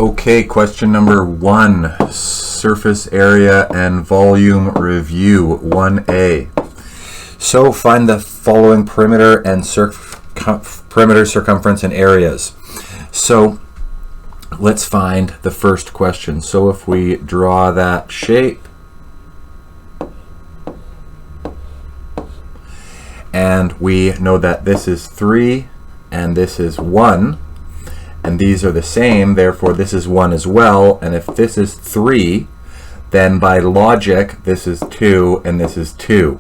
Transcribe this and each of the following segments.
Okay, question number 1, surface area and volume review, 1A. So find the following perimeter and perimeter, circumference, and areas. So let's find the first question. So if we draw that shape, and we know that this is 3 and this is 1, and these are the same, therefore this is 1 as well, and if this is 3, then by logic this is 2 and this is 2.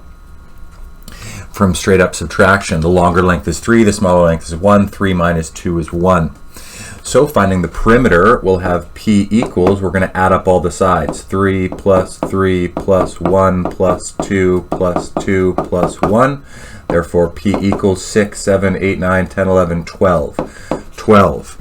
From straight up subtraction, the longer length is 3, the smaller length is 1, 3 minus 2 is 1. So finding the perimeter, we'll have P equals, we're going to add up all the sides, 3 plus 3 plus 1 plus 2 plus 2 plus 1. Therefore, P equals 6, 7, 8, 9, 10, 11, 12. 12.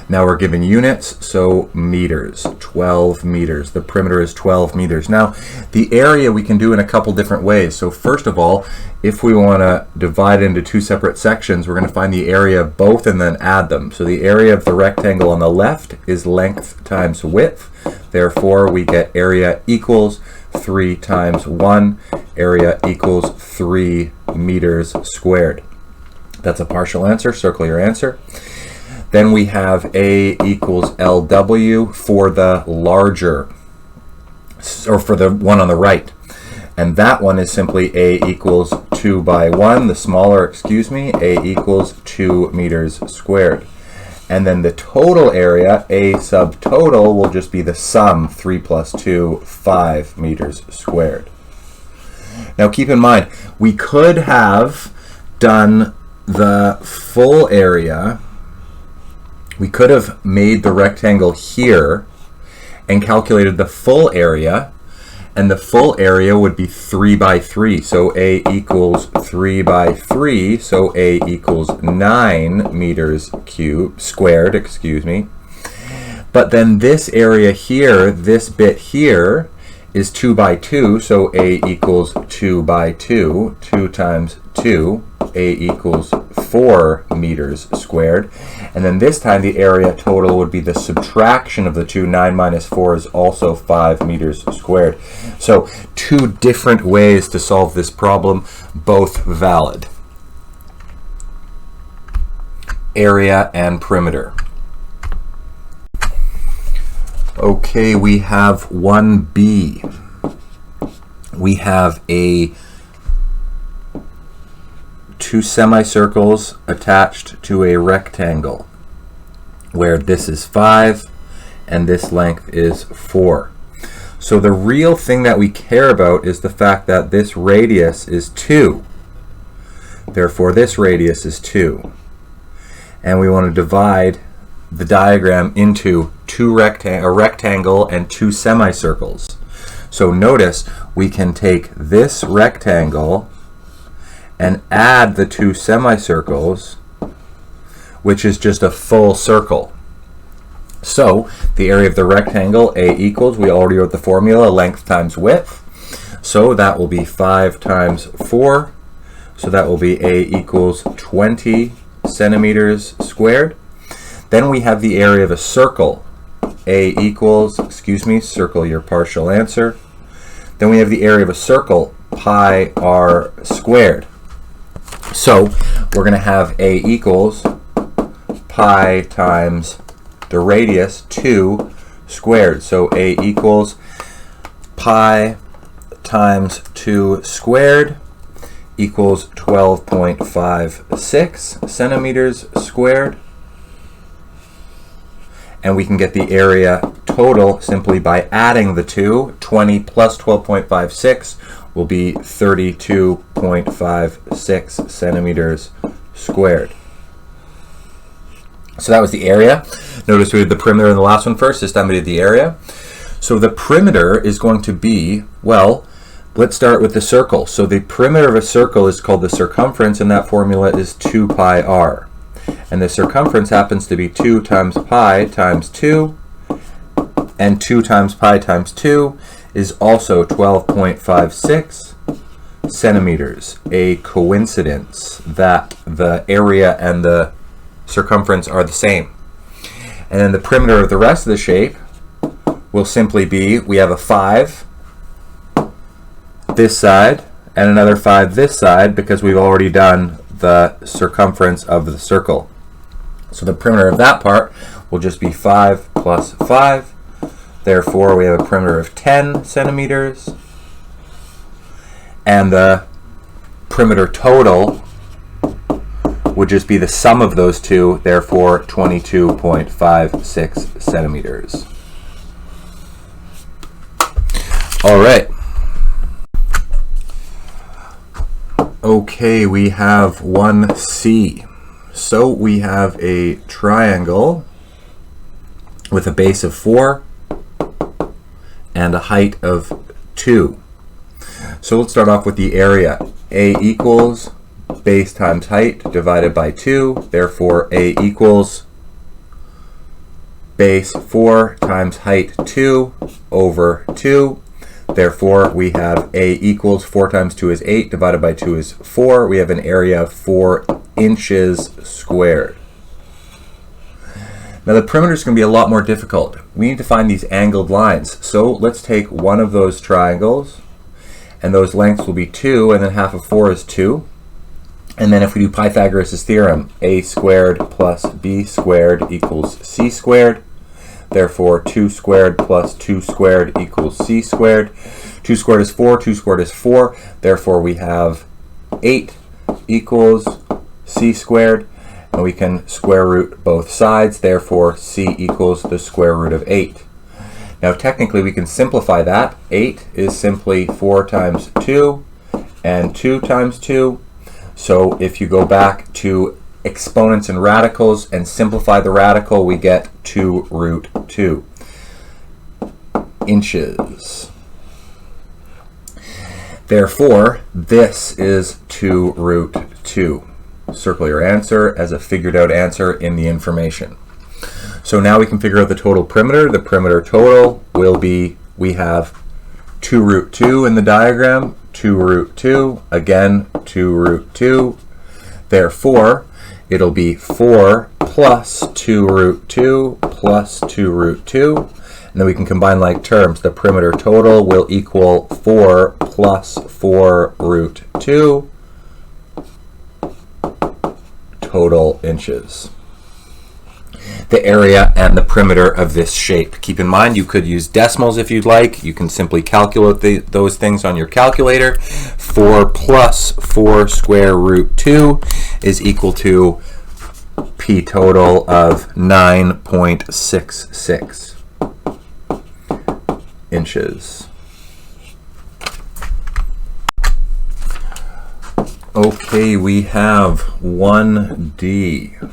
Now we're given units, so meters, 12 meters. The perimeter is 12 meters. Now, the area we can do in a couple different ways. So first of all, if we want to divide into two separate sections, we're going to find the area of both and then add them. So the area of the rectangle on the left is length times width. Therefore, we get area equals 3 times 1. Area equals 3 meters squared. That's a partial answer. Circle your answer. Then we have A equals LW for the larger, or for the one on the right. And that one is simply A equals 2 by 1, the smaller, A equals 2 meters squared. And then the total area, A subtotal, will just be the sum, 3 plus 2, 5 meters squared. Now keep in mind, we could have done the full area. We could have made the rectangle here and calculated the full area, and the full area would be 3 by 3. So A equals 3 by 3, so A equals 9 meters squared. But then this area here, this bit here, is 2 by 2, so A equals 2 by 2, 2 times 2, A equals 4 meters squared. And then this time the area total would be the subtraction of the two. 9 minus 4 is also 5 meters squared. So two different ways to solve this problem, both valid. Area and perimeter. Okay, we have 1B. We have two semicircles attached to a rectangle where this is 5 and this length is 4. So the real thing that we care about is the fact that this radius is 2. Therefore, this radius is 2. And we want to divide the diagram into a rectangle and two semicircles. So notice we can take this rectangle and add the two semicircles, which is just a full circle. So the area of the rectangle, A equals, we already wrote the formula, length times width. So that will be 5 times 4. So that will be A equals 20 centimeters squared. Then we have the area of a circle. A equals, circle your partial answer. Then we have the area of a circle, pi r squared. So we're going to have A equals pi times the radius 2 squared. So A equals pi times 2 squared equals 12.56 centimeters squared. And we can get the area total simply by adding the two. 20 plus 12.56 will be 32.56 centimeters squared. So that was the area. Notice we did the perimeter in the last one first. This time we did the area. So the perimeter is going to be, well, let's start with the circle. So the perimeter of a circle is called the circumference, and that formula is 2 pi r. And the circumference happens to be 2 times pi times 2, and 2 times pi times 2 is also 12.56 centimeters. A coincidence that the area and the circumference are the same. And then the perimeter of the rest of the shape will simply be, we have a 5 this side and another 5 this side because we've already done the circumference of the circle. So the perimeter of that part will just be 5 plus 5. Therefore, we have a perimeter of 10 centimeters. And the perimeter total would just be the sum of those two, therefore 22.56 centimeters. All right. Okay, we have 1C. So we have a triangle with a base of 4 and a height of 2. So let's start off with the area. A equals base times height divided by 2. Therefore, A equals base 4 times height 2 over 2. Therefore, we have A equals 4 times 2 is 8, divided by 2 is 4. We have an area of 4 inches squared. Now the perimeter is going to be a lot more difficult. We need to find these angled lines. So let's take one of those triangles, and those lengths will be 2, and then half of 4 is 2. And then if we do Pythagoras' theorem, a squared plus b squared equals c squared. Therefore, 2 squared plus 2 squared equals c squared. 2 squared is 4, 2 squared is 4. Therefore, we have 8 equals c squared. And we can square root both sides. Therefore, c equals the square root of 8. Now, technically, we can simplify that. 8 is simply 4 times 2 and 2 times 2. So if you go back to exponents and radicals and simplify the radical, we get 2 root 2 inches. Therefore, this is 2 root 2. Circle your answer as a figured out answer in the information. So now we can figure out the total perimeter. The perimeter total will be, we have 2 root 2 in the diagram, 2 root 2, again 2 root 2. Therefore, it'll be 4 plus 2 root 2 plus 2 root 2. And then we can combine like terms. The perimeter total will equal 4 plus 4 root 2 total inches. The area and the perimeter of this shape. Keep in mind, you could use decimals if you'd like. You can simply calculate those things on your calculator. 4 plus 4 square root 2 is equal to P total of 9.66 inches. Okay, we have 1D.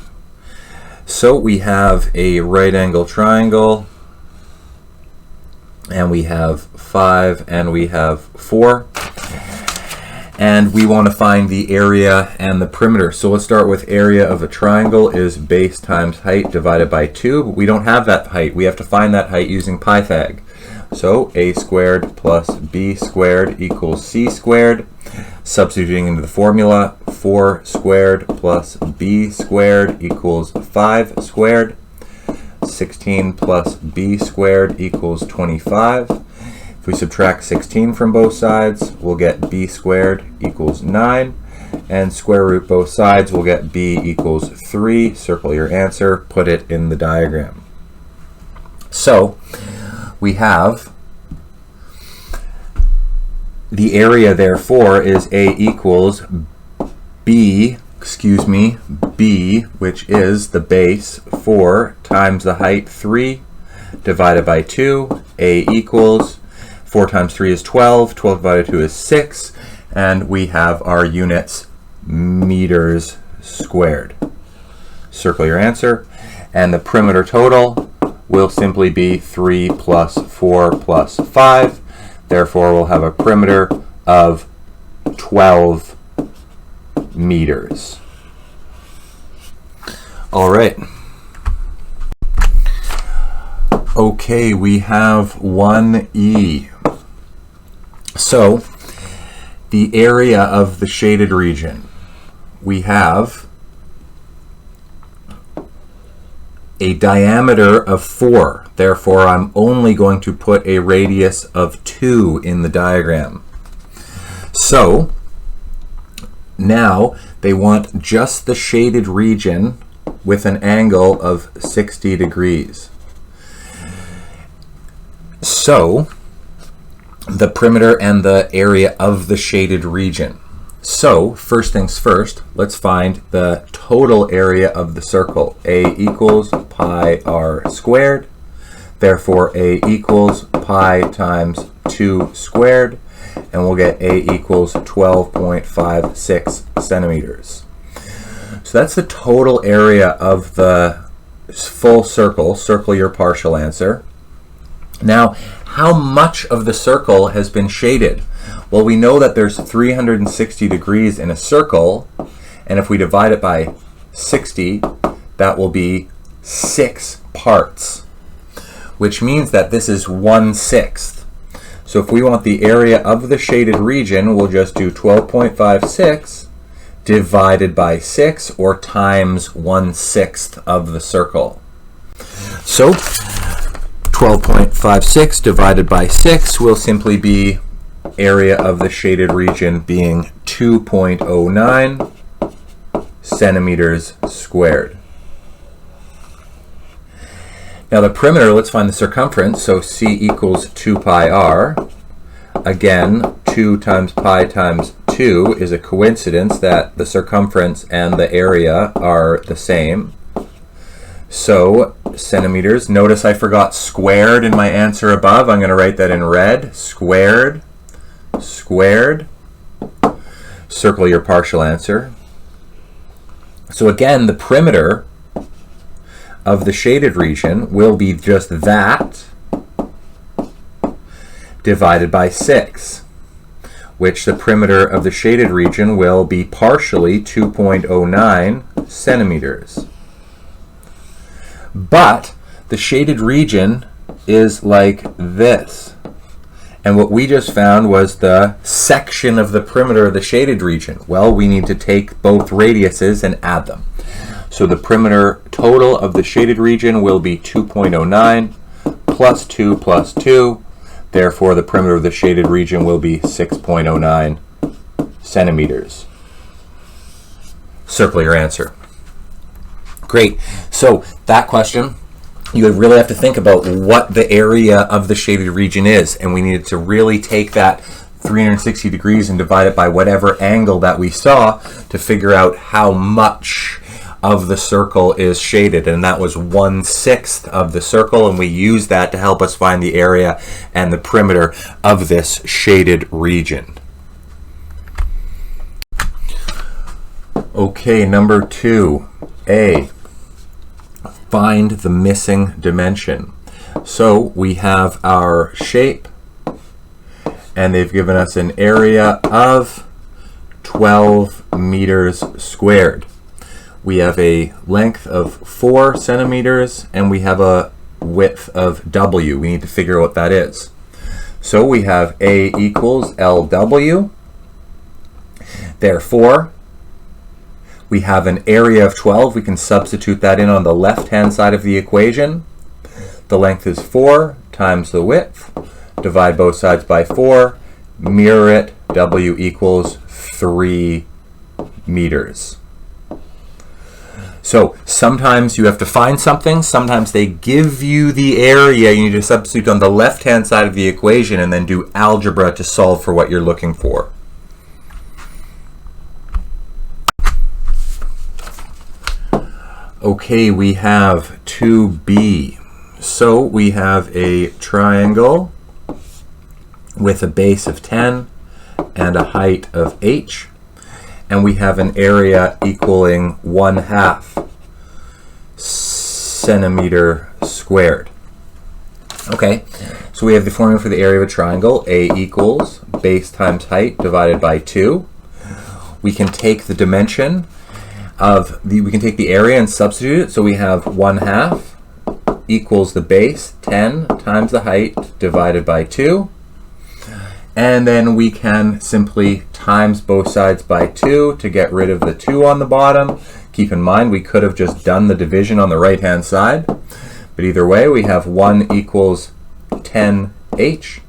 So we have a right angle triangle, and we have 5 and we have 4. And we want to find the area and the perimeter. So let's start with area of a triangle is base times height divided by 2. But we don't have that height. We have to find that height using Pythag. So a squared plus b squared equals c squared. Substituting into the formula, 4 squared plus b squared equals 5 squared. 16 plus b squared equals 25. If we subtract 16 from both sides, we'll get b squared equals 9. And square root both sides, we'll get b equals 3. Circle your answer, put it in the diagram. So we have the area, therefore, is A equals B, which is the base 4 times the height 3 divided by 2. A equals 4 times 3 is 12. 12 divided by 2 is 6. And we have our units meters squared. Circle your answer. And the perimeter total will simply be 3 plus 4 plus 5. Therefore, we'll have a perimeter of 12 meters. All right. Okay, we have 1E. So, the area of the shaded region. We have a diameter of 4. Therefore, I'm only going to put a radius of 2 in the diagram. So now they want just the shaded region with an angle of 60 degrees. So the perimeter and the area of the shaded region. So first things first, let's find the total area of the circle. A equals pi r squared. Therefore, A equals pi times 2 squared, and we'll get A equals 12.56 centimeters. So that's the total area of the full circle. Circle your partial answer. Now, how much of the circle has been shaded? Well, we know that there's 360 degrees in a circle, and if we divide it by 60, that will be 6 parts, which means that this is 1/6. So if we want the area of the shaded region, we'll just do 12.56 divided by 6, or times 1/6 of the circle. So 12.56 divided by 6 will simply be area of the shaded region being 2.09 centimeters squared. Now the perimeter, let's find the circumference. So C equals 2 pi r. Again, 2 times pi times 2 is a coincidence that the circumference and the area are the same. So centimeters, notice I forgot squared in my answer above. I'm going to write that in red. Squared, squared. Circle your partial answer. So again, the perimeter of the shaded region will be just that divided by 6, which the perimeter of the shaded region will be partially 2.09 centimeters. But the shaded region is like this. And what we just found was the section of the perimeter of the shaded region. Well, we need to take both radiuses and add them. So the perimeter total of the shaded region will be 2.09 plus 2 plus 2. Therefore, the perimeter of the shaded region will be 6.09 centimeters. Circle your answer. Great. So that question, you would really have to think about what the area of the shaded region is, and we needed to really take that 360 degrees and divide it by whatever angle that we saw to figure out how much of the circle is shaded, and that was 1/6 of the circle, and we used that to help us find the area and the perimeter of this shaded region. Okay, number 2A. Find the missing dimension. So we have our shape, and they've given us an area of 12 meters squared. We have a length of 4 centimeters, and we have a width of W. We need to figure out what that is. So we have A equals LW. Therefore, we have an area of 12. We can substitute that in on the left-hand side of the equation. The length is 4 times the width. Divide both sides by 4. Mirror it. W equals 3 meters. So sometimes you have to find something. Sometimes they give you the area. You need to substitute on the left-hand side of the equation and then do algebra to solve for what you're looking for. Okay, we have 2B. So we have a triangle with a base of 10 and a height of h, and we have an area equaling 1/2 centimeter squared. Okay, so we have the formula for the area of a triangle. A equals base times height divided by 2. We can take the dimension we can take the area and substitute it. So we have 1/2 equals the base, 10 times the height divided by 2. And then we can simply times both sides by 2 to get rid of the 2 on the bottom. Keep in mind we could have just done the division on the right hand side, but either way we have 1 equals 10h,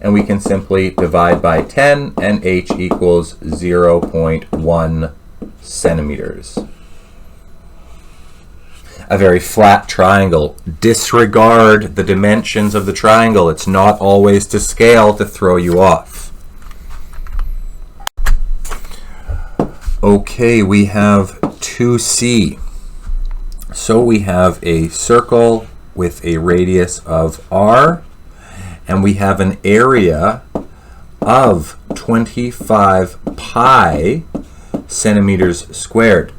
and we can simply divide by 10, and h equals 0.1 centimeters. A very flat triangle. Disregard the dimensions of the triangle. It's not always to scale to throw you off. Okay, we have 2c. So we have a circle with a radius of r, and we have an area of 25 pi centimeters squared.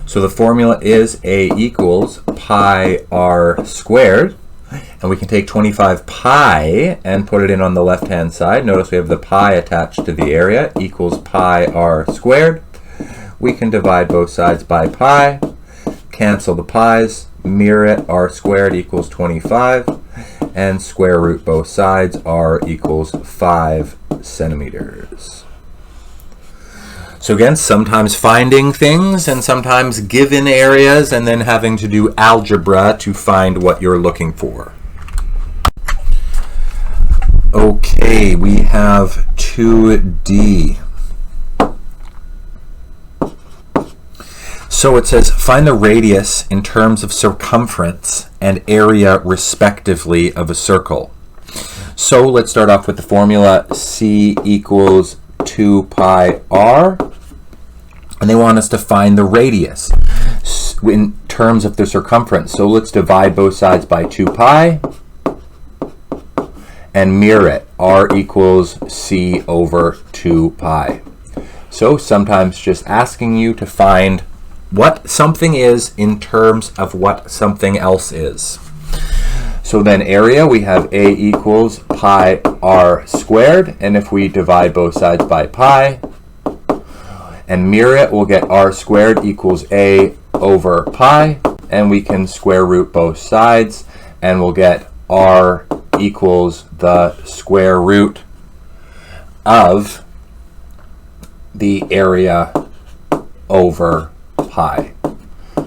So the formula is A equals pi r squared, and we can take 25 pi and put it in on the left hand side. Notice we have the pi attached to the area, equals pi r squared. We can divide both sides by pi, cancel the pi's, mirror it, r squared equals 25, and square root both sides, r equals 5 centimeters. So again, sometimes finding things and sometimes given areas and then having to do algebra to find what you're looking for. Okay, we have 2D. So it says find the radius in terms of circumference and area respectively of a circle. So let's start off with the formula C equals 2 pi r, and they want us to find the radius in terms of the circumference. So let's divide both sides by 2 pi and mirror it. R equals C over 2 pi. So sometimes just asking you to find what something is in terms of what something else is. So then area, we have A equals pi r squared, and if we divide both sides by pi and mirror it, we'll get r squared equals A over pi, and we can square root both sides, and we'll get r equals the square root of the area over pi.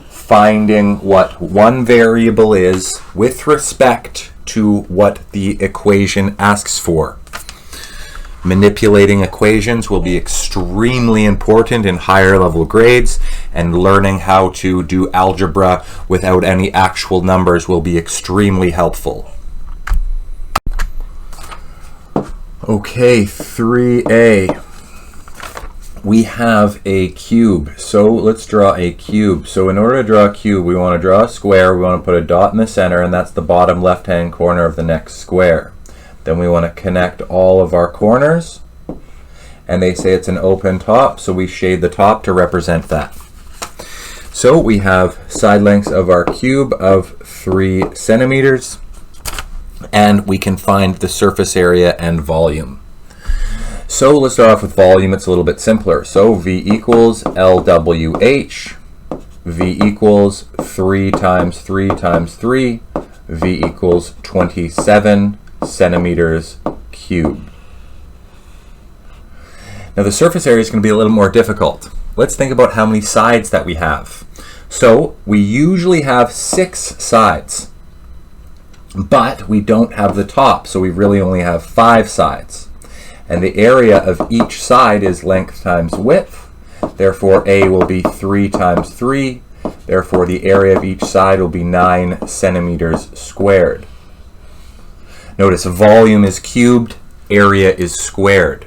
Finding what one variable is with respect to what the equation asks for. Manipulating equations will be extremely important in higher level grades, and learning how to do algebra without any actual numbers will be extremely helpful. Okay, 3A. We have a cube, so let's draw a cube. So in order to draw a cube, we want to draw a square, we want to put a dot in the center, and that's the bottom left hand corner of the next square. Then we want to connect all of our corners, and they say it's an open top, so we shade the top to represent that. So we have side lengths of our cube of 3 centimeters, and we can find the surface area and volume. So let's start off with volume. It's a little bit simpler. So V equals LWH. V equals 3 times 3 times 3. V equals 27 centimeters cubed. Now the surface area is going to be a little more difficult. Let's think about how many sides that we have. So we usually have 6 sides, but we don't have the top, so we really only have 5 sides. And the area of each side is length times width. Therefore, A will be 3 times 3. Therefore, the area of each side will be 9 centimeters squared. Notice volume is cubed, area is squared.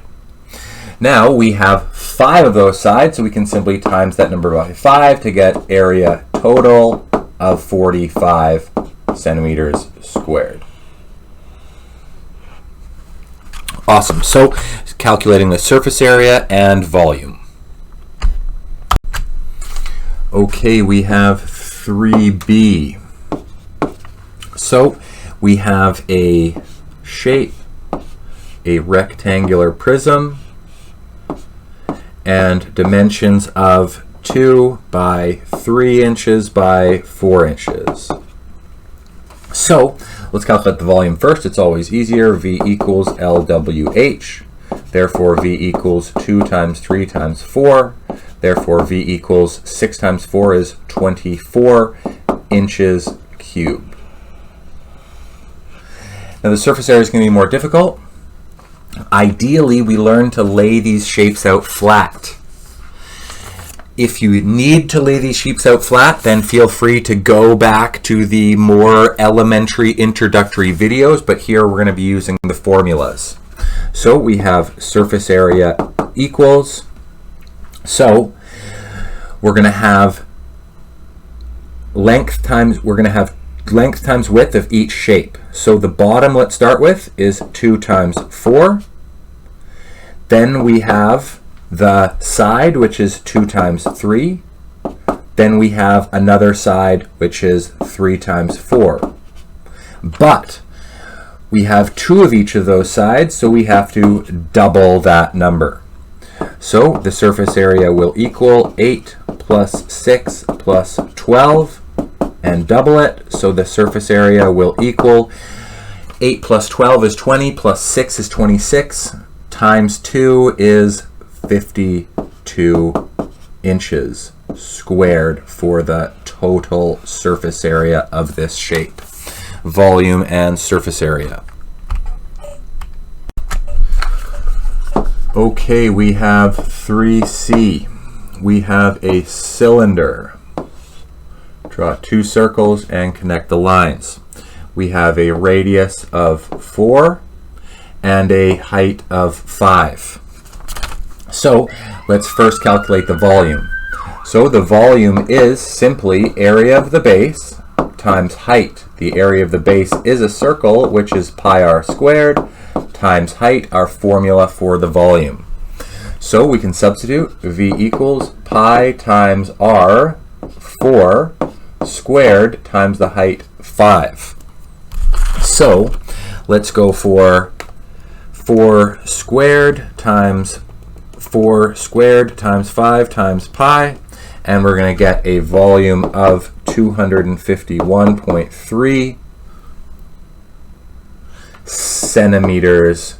Now we have 5 of those sides, so we can simply times that number by 5 to get area total of 45 centimeters squared. Awesome. So calculating the surface area and volume. Okay, we have 3B. So we have a shape, a rectangular prism, and dimensions of 2 by 3 inches by 4 inches. So let's calculate the volume first. It's always easier. V equals LWH. Therefore, V equals 2 times 3 times 4. Therefore, V equals 6 times 4 is 24 inches cubed. Now, the surface area is going to be more difficult. Ideally, we learn to lay these shapes out flat. If you need to lay these shapes out flat, then feel free to go back to the more elementary introductory videos, but here we're going to be using the formulas. So we have surface area equals, so we're going to have length times width of each shape. So the bottom, let's start with, is 2 times 4. Then we have the side, which is 2 times 3. Then we have another side, which is 3 times 4. But we have 2 of each of those sides, so we have to double that number. So the surface area will equal 8 plus 6 plus 12, and double it. So the surface area will equal 8 plus 12 is 20, plus 6 is 26, times 2 is 52 inches squared for the total surface area of this shape. Volume and surface area. Okay, we have 3C. We have a cylinder. Draw 2 circles and connect the lines. We have a radius of 4 and a height of 5. So let's first calculate the volume. So the volume is simply area of the base times height. The area of the base is a circle, which is pi r squared, times height, our formula for the volume. So we can substitute V equals pi times r, 4, squared, times the height, 5. So let's go for 4 squared times 5 times pi, and we're going to get a volume of 251.3 centimeters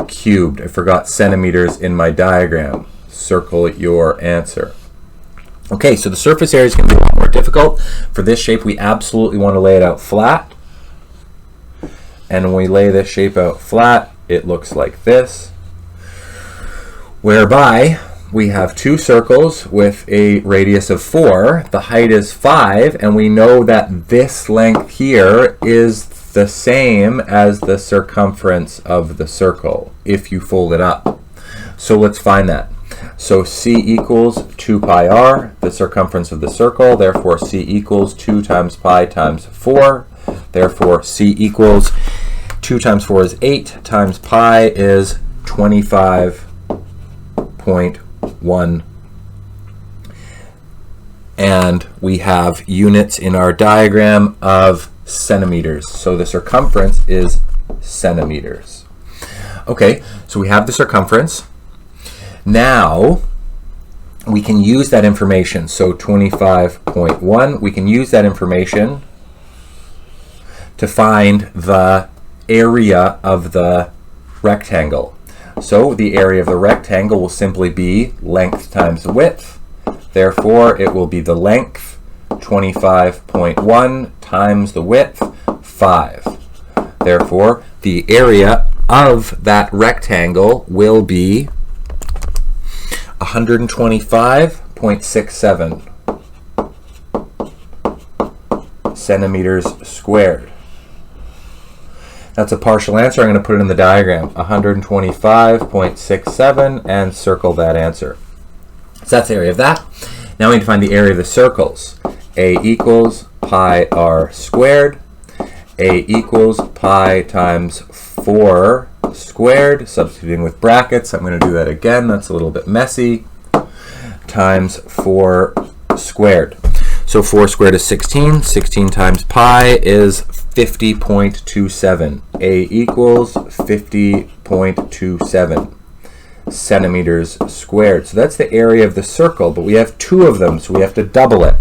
cubed. I forgot centimeters in my diagram. Circle your answer. Okay, so the surface area is going to be a lot more difficult. For this shape, we absolutely want to lay it out flat. And when we lay this shape out flat, it looks like this, whereby we have 2 circles with a radius of 4. The height is 5, and we know that this length here is the same as the circumference of the circle if you fold it up. So let's find that. So C equals 2 pi r, the circumference of the circle. Therefore, C equals 2 times pi times 4. Therefore, C equals 2 times 4 is 8, times pi is 25.1. And we have units in our diagram of centimeters. So the circumference is centimeters. Okay, so we have the circumference. Now we can use that information. So 25.1, we can use that information to find the area of the rectangle. So the area of the rectangle will simply be length times width. Therefore, it will be the length, 25.1, times the width, 5. Therefore, the area of that rectangle will be 125.67 centimeters squared. That's a partial answer. I'm going to put it in the diagram, 125.67, and circle that answer. So that's the area of that. Now we need to find the area of the circles. A equals pi r squared. A equals pi times 4 squared, substituting with brackets. I'm going to do that again. That's a little bit messy. Times 4 squared. So 4 squared is 16. 16 times pi is 50.27. A equals 50.27 centimeters squared. So that's the area of the circle, but we have 2 of them, so we have to double it.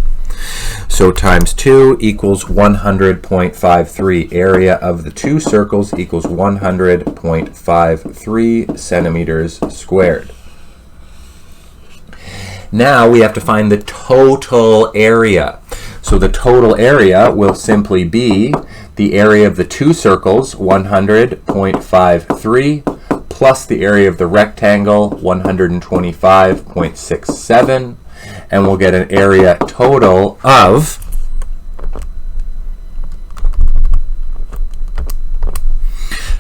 So times 2 equals 100.53. Area of the two circles equals 100.53 centimeters squared. Now we have to find the total area. So the total area will simply be the area of the two circles, 100.53, plus the area of the rectangle, 125.67, and we'll get an area total of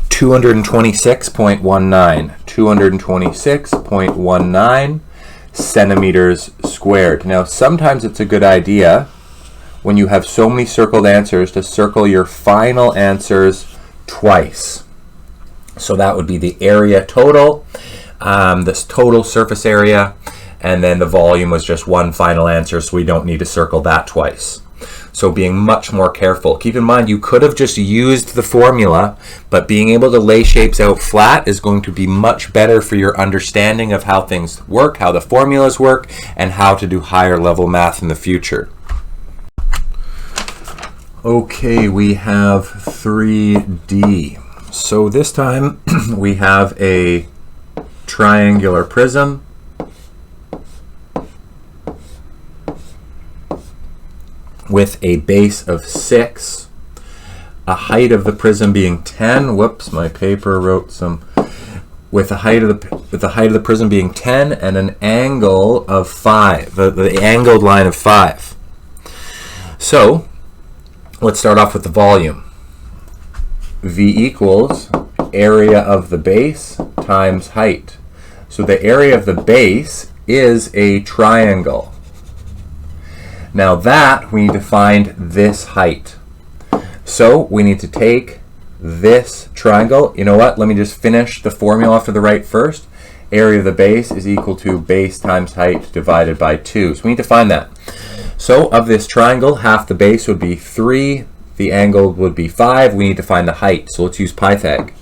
226.19 centimeters squared. Now, sometimes it's a good idea when you have so many circled answers to circle your final answers twice. So that would be the area total, this total surface area, and then the volume was just one final answer, so we don't need to circle that twice. So being much more careful. Keep in mind, you could have just used the formula, but being able to lay shapes out flat is going to be much better for your understanding of how things work, how the formulas work, and how to do higher level math in the future. Okay, we have 3D. So this time we have a triangular prism with a base of 6, a height of the prism being 10. Whoops, my paper wrote some. With the height of the prism being 10 and an angle of 5, the angled line of 5. So let's start off with the volume. V equals area of the base times height. So the area of the base is a triangle. Now that we need to find this height. So we need to take this triangle. You know what? Let me just finish the formula off to the right first. Area of the base is equal to base times height divided by 2. So we need to find that. So of this triangle, half the base would be 3. The angle would be 5. We need to find the height. So let's use Pythag.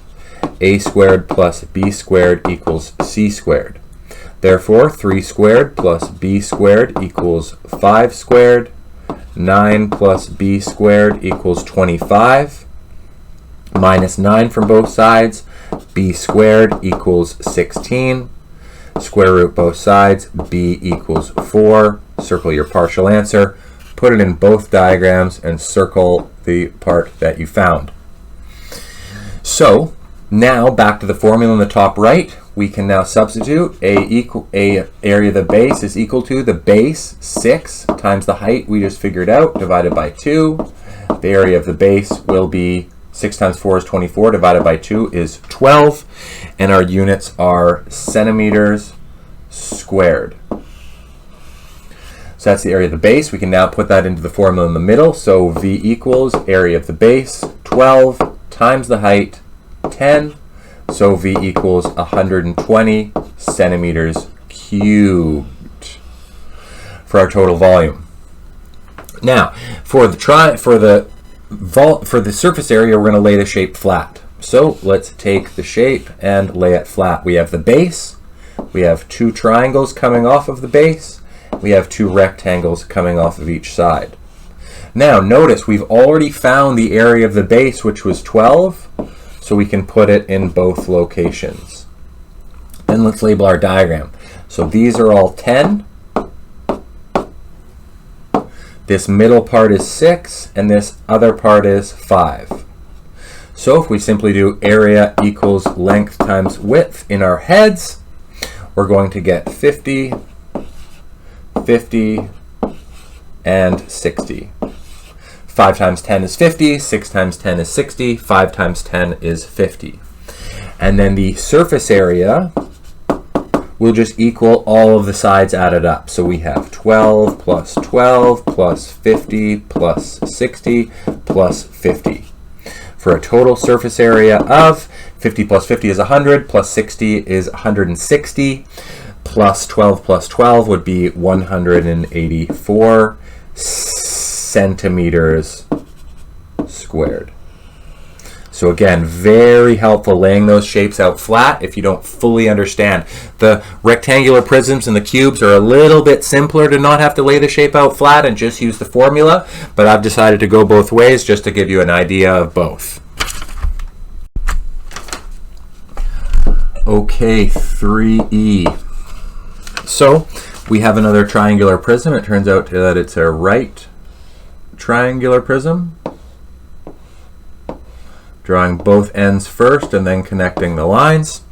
A squared plus b squared equals c squared. Therefore, 3 squared plus b squared equals 5 squared. 9 plus b squared equals 25. Minus 9 from both sides. B squared equals 16. Square root both sides. B equals 4. Circle your partial answer. Put it in both diagrams and circle the part that you found. So now back to the formula in the top right. We can now substitute area of the base is equal to the base 6 times the height we just figured out divided by 2. The area of the base will be 6 times 4 is 24 divided by 2 is 12, and our units are centimeters squared. So that's the area of the base. We can now put that into the formula in the middle. So V equals area of the base 12 times the height 10. So V equals 120 centimeters cubed for our total volume. Now, for the surface area, we're going to lay the shape flat. So let's take the shape and lay it flat. We have the base. We have 2 triangles coming off of the base. We have 2 rectangles coming off of each side. Now, notice we've already found the area of the base, which was 12. So we can put it in both locations. Then let's label our diagram. So these are all 10. This middle part is 6, and this other part is 5. So if we simply do area equals length times width in our heads, we're going to get 50, 50, and 60. 5 times 10 is 50, 6 times 10 is 60, 5 times 10 is 50. And then the surface area will just equal all of the sides added up. So we have 12 plus 12 plus 50 plus 60 plus 50. For a total surface area of 50 plus 50 is 100, plus 60 is 160, plus 12 would be 184 centimeters squared. So again, very helpful laying those shapes out flat if you don't fully understand. The rectangular prisms and the cubes are a little bit simpler to not have to lay the shape out flat and just use the formula, but I've decided to go both ways just to give you an idea of both. Okay, 3E. So we have another triangular prism. It turns out that it's a right triangular prism. Drawing both ends first and then connecting the lines.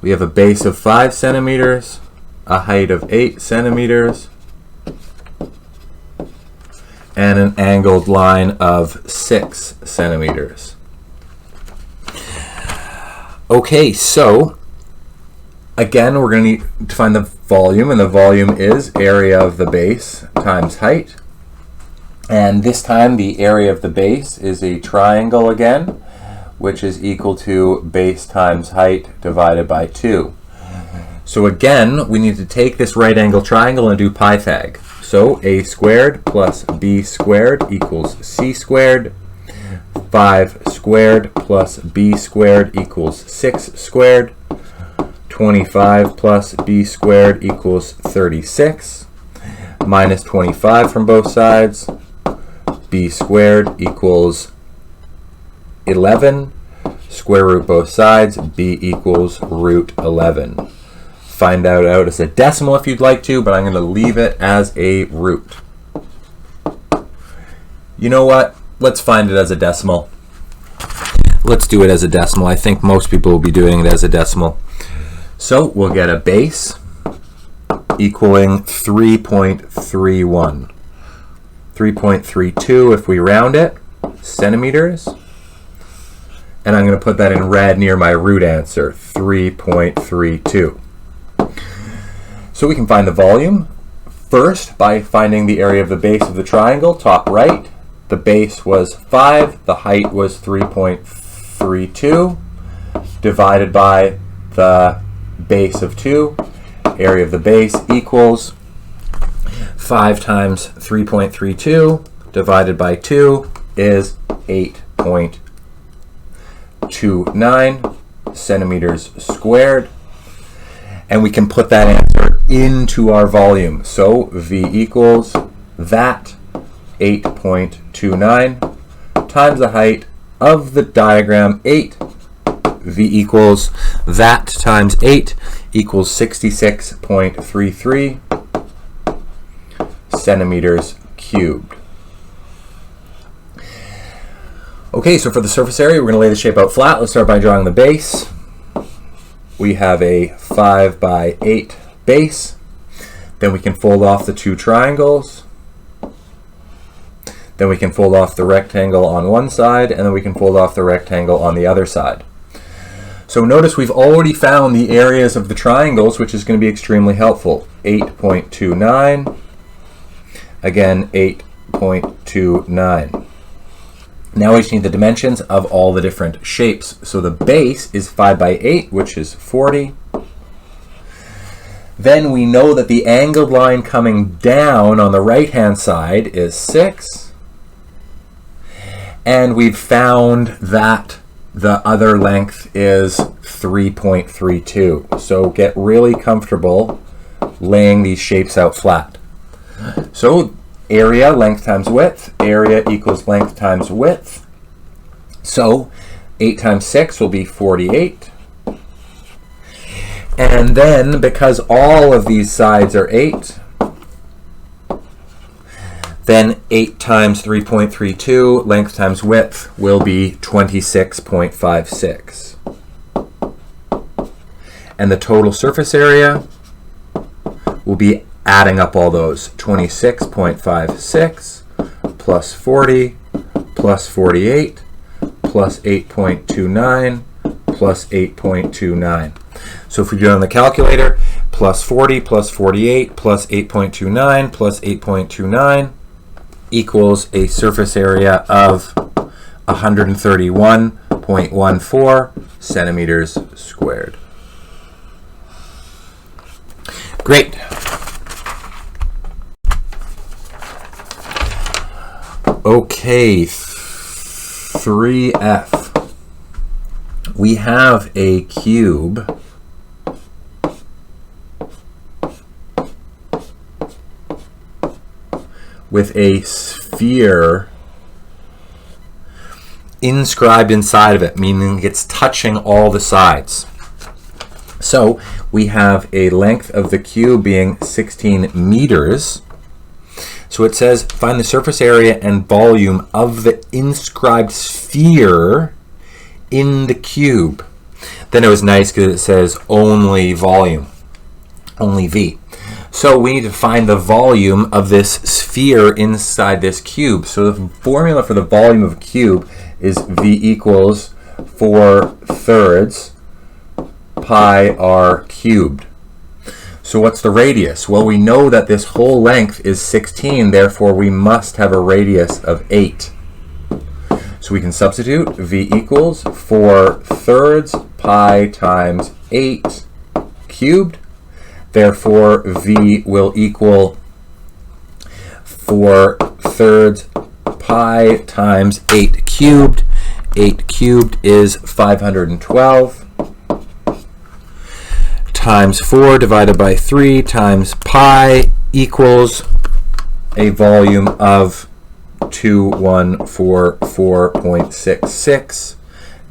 We have a base of 5 centimeters, a height of 8 centimeters, and an angled line of 6 centimeters. Okay, so again, we're going to need to find the volume, and the volume is area of the base times height. And this time the area of the base is a triangle again, which is equal to base times height divided by 2. So again, we need to take this right angle triangle and do Pythag. So a squared plus b squared equals c squared. 5 squared plus b squared equals 6 squared. 25 plus b squared equals 36. Minus 25 from both sides. B squared equals 11. Square root both sides. B equals root 11. Find out as a decimal if you'd like to, but I'm going to leave it as a root. You know what? Let's find it as a decimal. Let's do it as a decimal. I think most people will be doing it as a decimal. So we'll get a base equaling 3.31. 3.32 if we round it, centimeters. And I'm going to put that in red near my root answer, 3.32. So we can find the volume first by finding the area of the base of the triangle, top right. The base was 5, the height was 3.32, divided by the base of 2. Area of the base equals 5 times 3.32 divided by 2 is 8.29 centimeters squared. And we can put that answer into our volume. So V equals that 8.29 times the height of the diagram 8. V equals that times 8 equals 66.33 centimeters cubed. Okay, so for the surface area, we're going to lay the shape out flat. Let's start by drawing the base. We have a 5 by 8 base. Then we can fold off the 2 triangles. Then we can fold off the rectangle on one side, and then we can fold off the rectangle on the other side. So notice we've already found the areas of the triangles, which is going to be extremely helpful. 8.29, again 8.29. Now we just need the dimensions of all the different shapes. So the base is 5 by 8, which is 40. Then we know that the angled line coming down on the right-hand side is 6. And we've found that the other length is 3.32. So get really comfortable laying these shapes out flat. So area, length times width. Area equals length times width. So 8 times 6 will be 48. And then, because all of these sides are 8, then 8 times 3.32, length times width, will be 26.56. And the total surface area will be adding up all those, 26.56 plus 40 plus 48 plus 8.29 plus 8.29. So if we do it on the calculator, plus 40 plus 48 plus 8.29 plus 8.29 equals a surface area of 131.14 centimeters squared. Great. Okay, 3F. we have a cube with a sphere inscribed inside of it, meaning it's touching all the sides. So we have a length of the cube being 16 meters. So it says find the surface area and volume of the inscribed sphere in the cube. Then it was nice because it says only volume, only V. So we need to find the volume of this sphere inside this cube. So the formula for the volume of a cube is V equals 4/3 pi r cubed. So what's the radius? Well, we know that this whole length is 16, therefore we must have a radius of 8. So we can substitute V equals 4/3 pi times 8 cubed. Therefore, V will equal 4/3 pi times 8 cubed. 8 cubed is 512 times 4 divided by 3 times pi equals a volume of 2144.66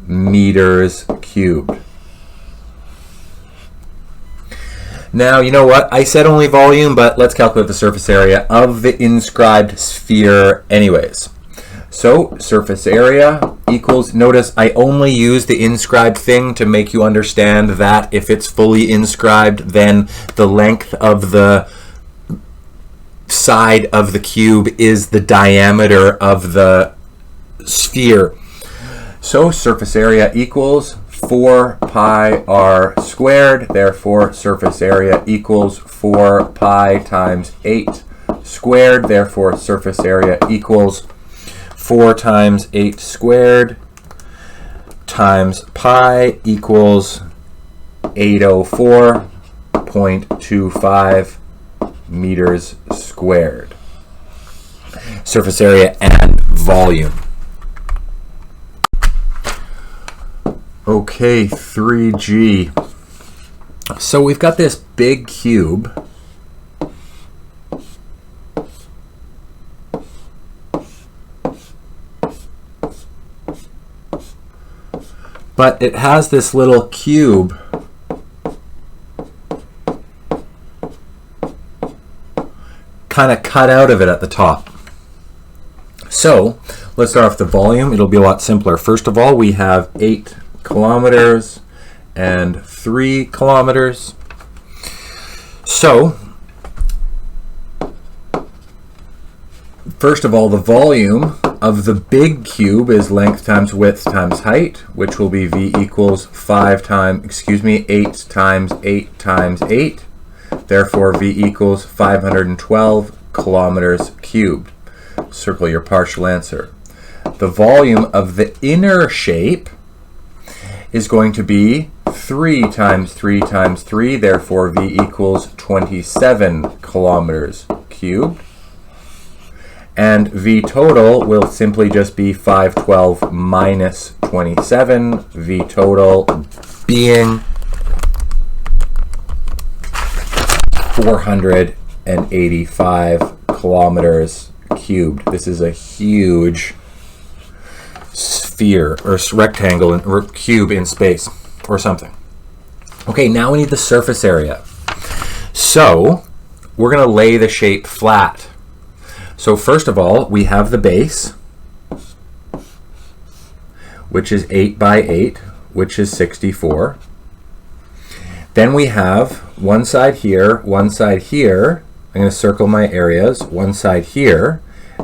meters cubed. Now, you know what? I said only volume, but let's calculate the surface area of the inscribed sphere anyways. So, surface area equals, notice I only use the inscribed thing to make you understand that if it's fully inscribed, then the length of the side of the cube is the diameter of the sphere. So, surface area equals 4 pi r squared, therefore surface area equals 4 pi times 8 squared, therefore surface area equals 4 times 8 squared times pi equals 804.25 meters squared. Surface area and volume. Okay, 3G. So we've got this big cube. But it has this little cube kind of cut out of it at the top. So let's start off the volume. It'll be a lot simpler. First of all, we have 8 kilometers and 3 kilometers. So, first of all, the volume of the big cube is length times width times height, which will be V equals 8 times 8 times 8. Therefore, V equals 512 kilometers cubed. Circle your partial answer. The volume of the inner shape is going to be 3 times 3 times 3, therefore V equals 27 kilometers cubed. And V total will simply just be 512 minus 27, V total being 485 kilometers cubed. This is a huge sphere or rectangle or cube in space or something. Okay, now we need the surface area. So we're going to lay the shape flat. So first of all, we have the base, which is 8 by 8, which is 64. Then we have one side here, one side here. I'm going to circle my areas, one side here,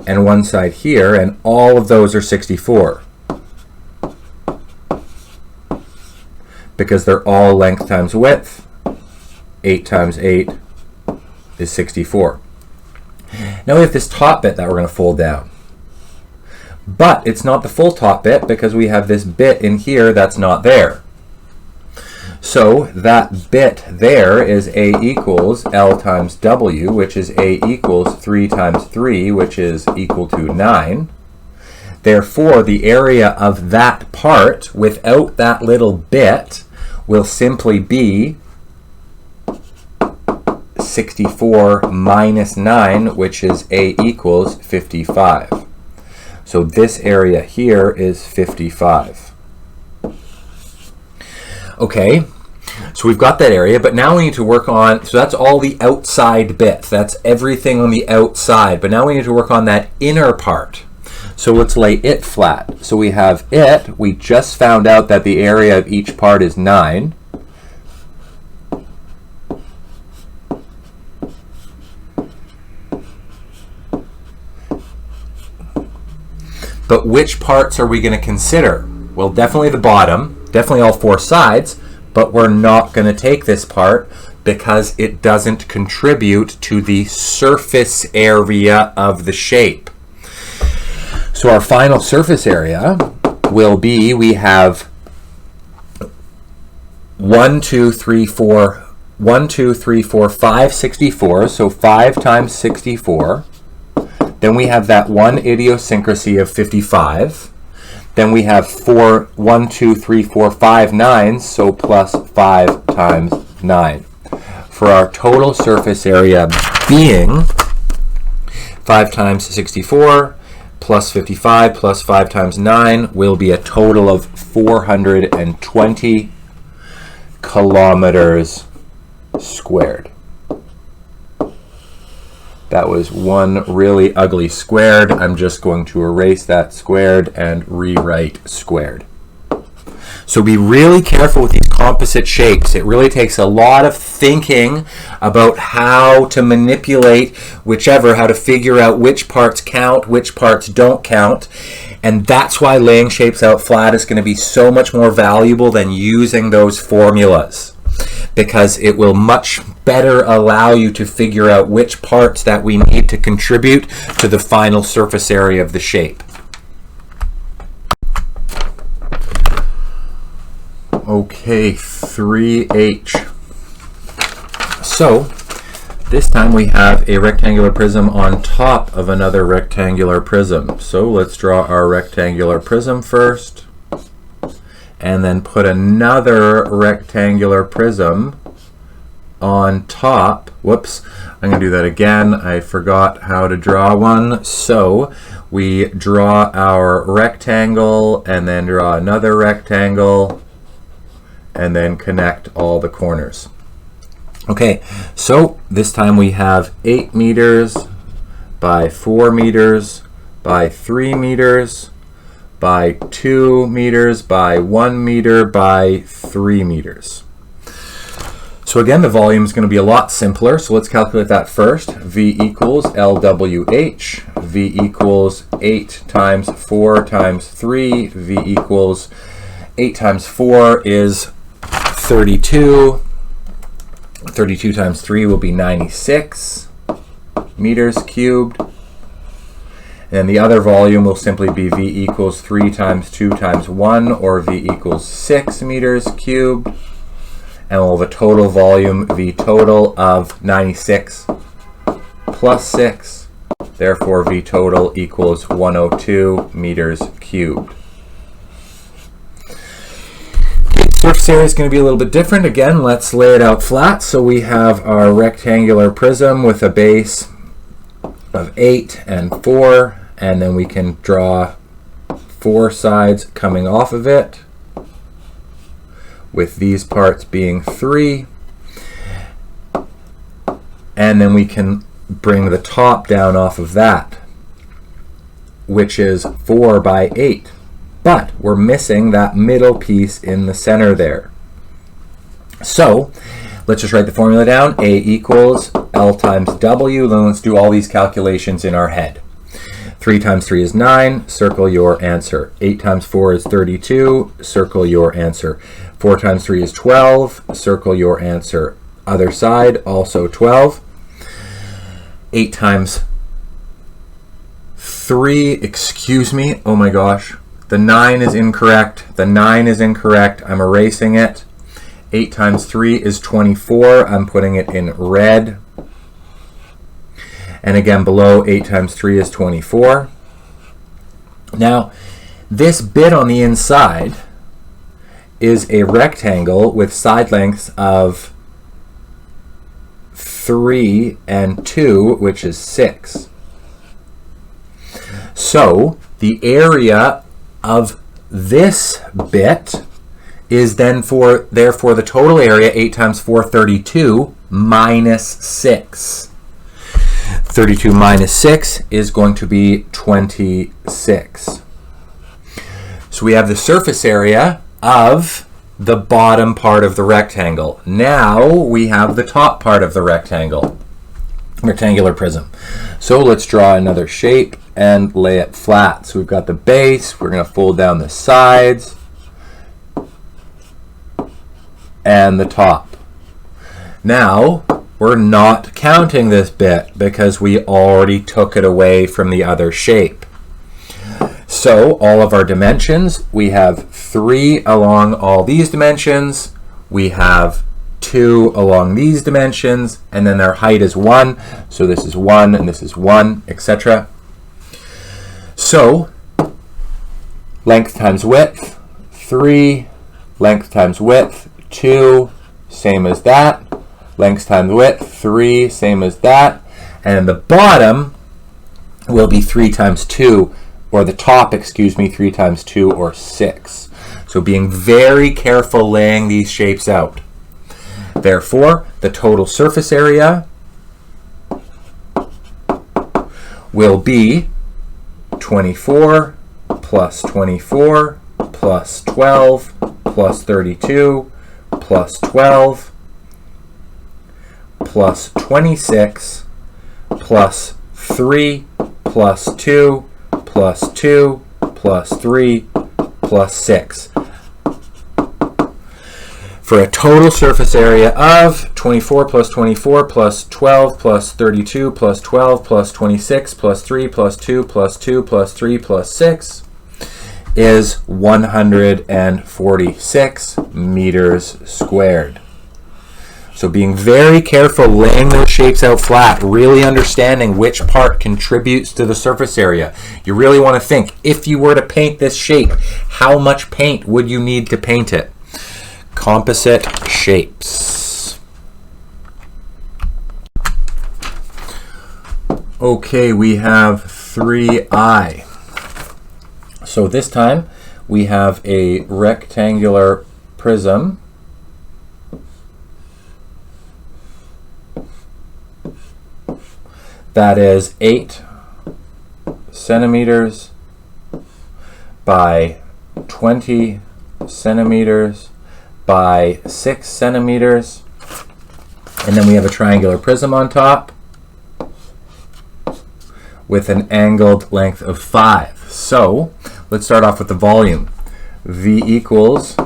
and one side here, and all of those are 64. Because they're all length times width. 8 times 8 is 64. Now we have this top bit that we're going to fold down. But it's not the full top bit because we have this bit in here that's not there. So that bit there is A equals L times W, which is A equals 3 times 3, which is equal to 9. Therefore, the area of that part without that little bit will simply be 64 minus 9, which is A equals 55. So this area here is 55. Okay, so we've got that area, but now we need to work on, so that's all the outside bits. That's everything on the outside. But now we need to work on that inner part. So let's lay it flat. So we have it. We just found out that the area of each part is 9. But which parts are we going to consider? Well, definitely the bottom, definitely all 4 sides, but we're not going to take this part because it doesn't contribute to the surface area of the shape. So our final surface area will be, we have 5 64, so 5 times 64. Then we have that one idiosyncrasy of 55. Then we have 1, 2, 3, 4, 5 nines, so plus 5 times 9. For our total surface area being 5 times 64 plus 55 plus 5 times 9 will be a total of 420 kilometers squared. That was one really ugly squared. I'm just going to erase that squared and rewrite squared. So be really careful with these composite shapes. It really takes a lot of thinking about how to manipulate how to figure out which parts count, which parts don't count. And that's why laying shapes out flat is going to be so much more valuable than using those formulas, because it will much better allow you to figure out which parts that we need to contribute to the final surface area of the shape. Okay, 3H. So this time we have a rectangular prism on top of another rectangular prism. So let's draw our rectangular prism first, and then put another rectangular prism on top. Whoops, I'm going to do that again. I forgot how to draw one. So we draw our rectangle and then draw another rectangle and then connect all the corners. Okay, so this time we have 8 meters by 4 meters by 3 meters by 2 meters by 1 meter by 3 meters. So again, the volume is going to be a lot simpler. So let's calculate that first. V equals LWH. V equals 8 times 4 times 3. V equals 8 times 4 is 32. 32 times 3 will be 96 meters cubed. And the other volume will simply be V equals 3 times 2 times 1, or V equals 6 meters cubed. And we'll have a total volume, V total, of 96 plus 6. Therefore, V total equals 102 meters cubed. The surface area is going to be a little bit different. Again, let's lay it out flat. So we have our rectangular prism with a base of 8 and 4, and then we can draw 4 sides coming off of it, with these parts being 3. And then we can bring the top down off of that, which is 4 by 8. But we're missing that middle piece in the center there. So let's just write the formula down. A equals L times W. Then let's do all these calculations in our head. 3 times 3 is 9. Circle your answer. 8 times 4 is 32. Circle your answer. 4 times 3 is 12. Circle your answer. Other side, also 12. 8 times 3, excuse me, oh my gosh. The 9 is incorrect. The 9 is incorrect. I'm erasing it. 8 times 3 is 24. I'm putting it in red. And again, below, 8 times 3 is 24. Now, this bit on the inside is a rectangle with side lengths of 3 and 2, which is 6. So the area of this bit is then therefore the total area, 8 times 4, 32, minus 6. 32 minus 6 is going to be 26. So we have the surface area of the bottom part of the rectangle. Now we have the top part of the rectangular prism. So let's draw another shape and lay it flat. So we've got the base, we're going to fold down the sides, and the top. Now, we're not counting this bit because we already took it away from the other shape. So all of our dimensions, we have 3 along all these dimensions, we have 2 along these dimensions, and then their height is 1. So this is 1 and this is 1, etc. So length times width, 3, length times width, 2, same as that. Length times width, 3, same as that. And the bottom will be 3 times 2, or the top, 3 times 2, or 6. So being very careful laying these shapes out. Therefore, the total surface area will be 24 plus 24 plus 12 plus 32 plus 12 plus 26 plus 3 plus 2 plus 2 plus 3 plus 6, for a total surface area of 24 plus 24 plus 12 plus 32 plus 12 plus 26 plus 3 plus 2 plus 2 plus 3 plus 6 is 146 meters squared. So being very careful laying those shapes out flat, really understanding which part contributes to the surface area. You really want to think, if you were to paint this shape, how much paint would you need to paint it? Composite shapes. Okay, we have 3i. So this time we have a rectangular prism that is 8 centimeters by 20 centimeters by 6 centimeters, and then we have a triangular prism on top with an angled length of 5. So let's start off with the volume. V equals,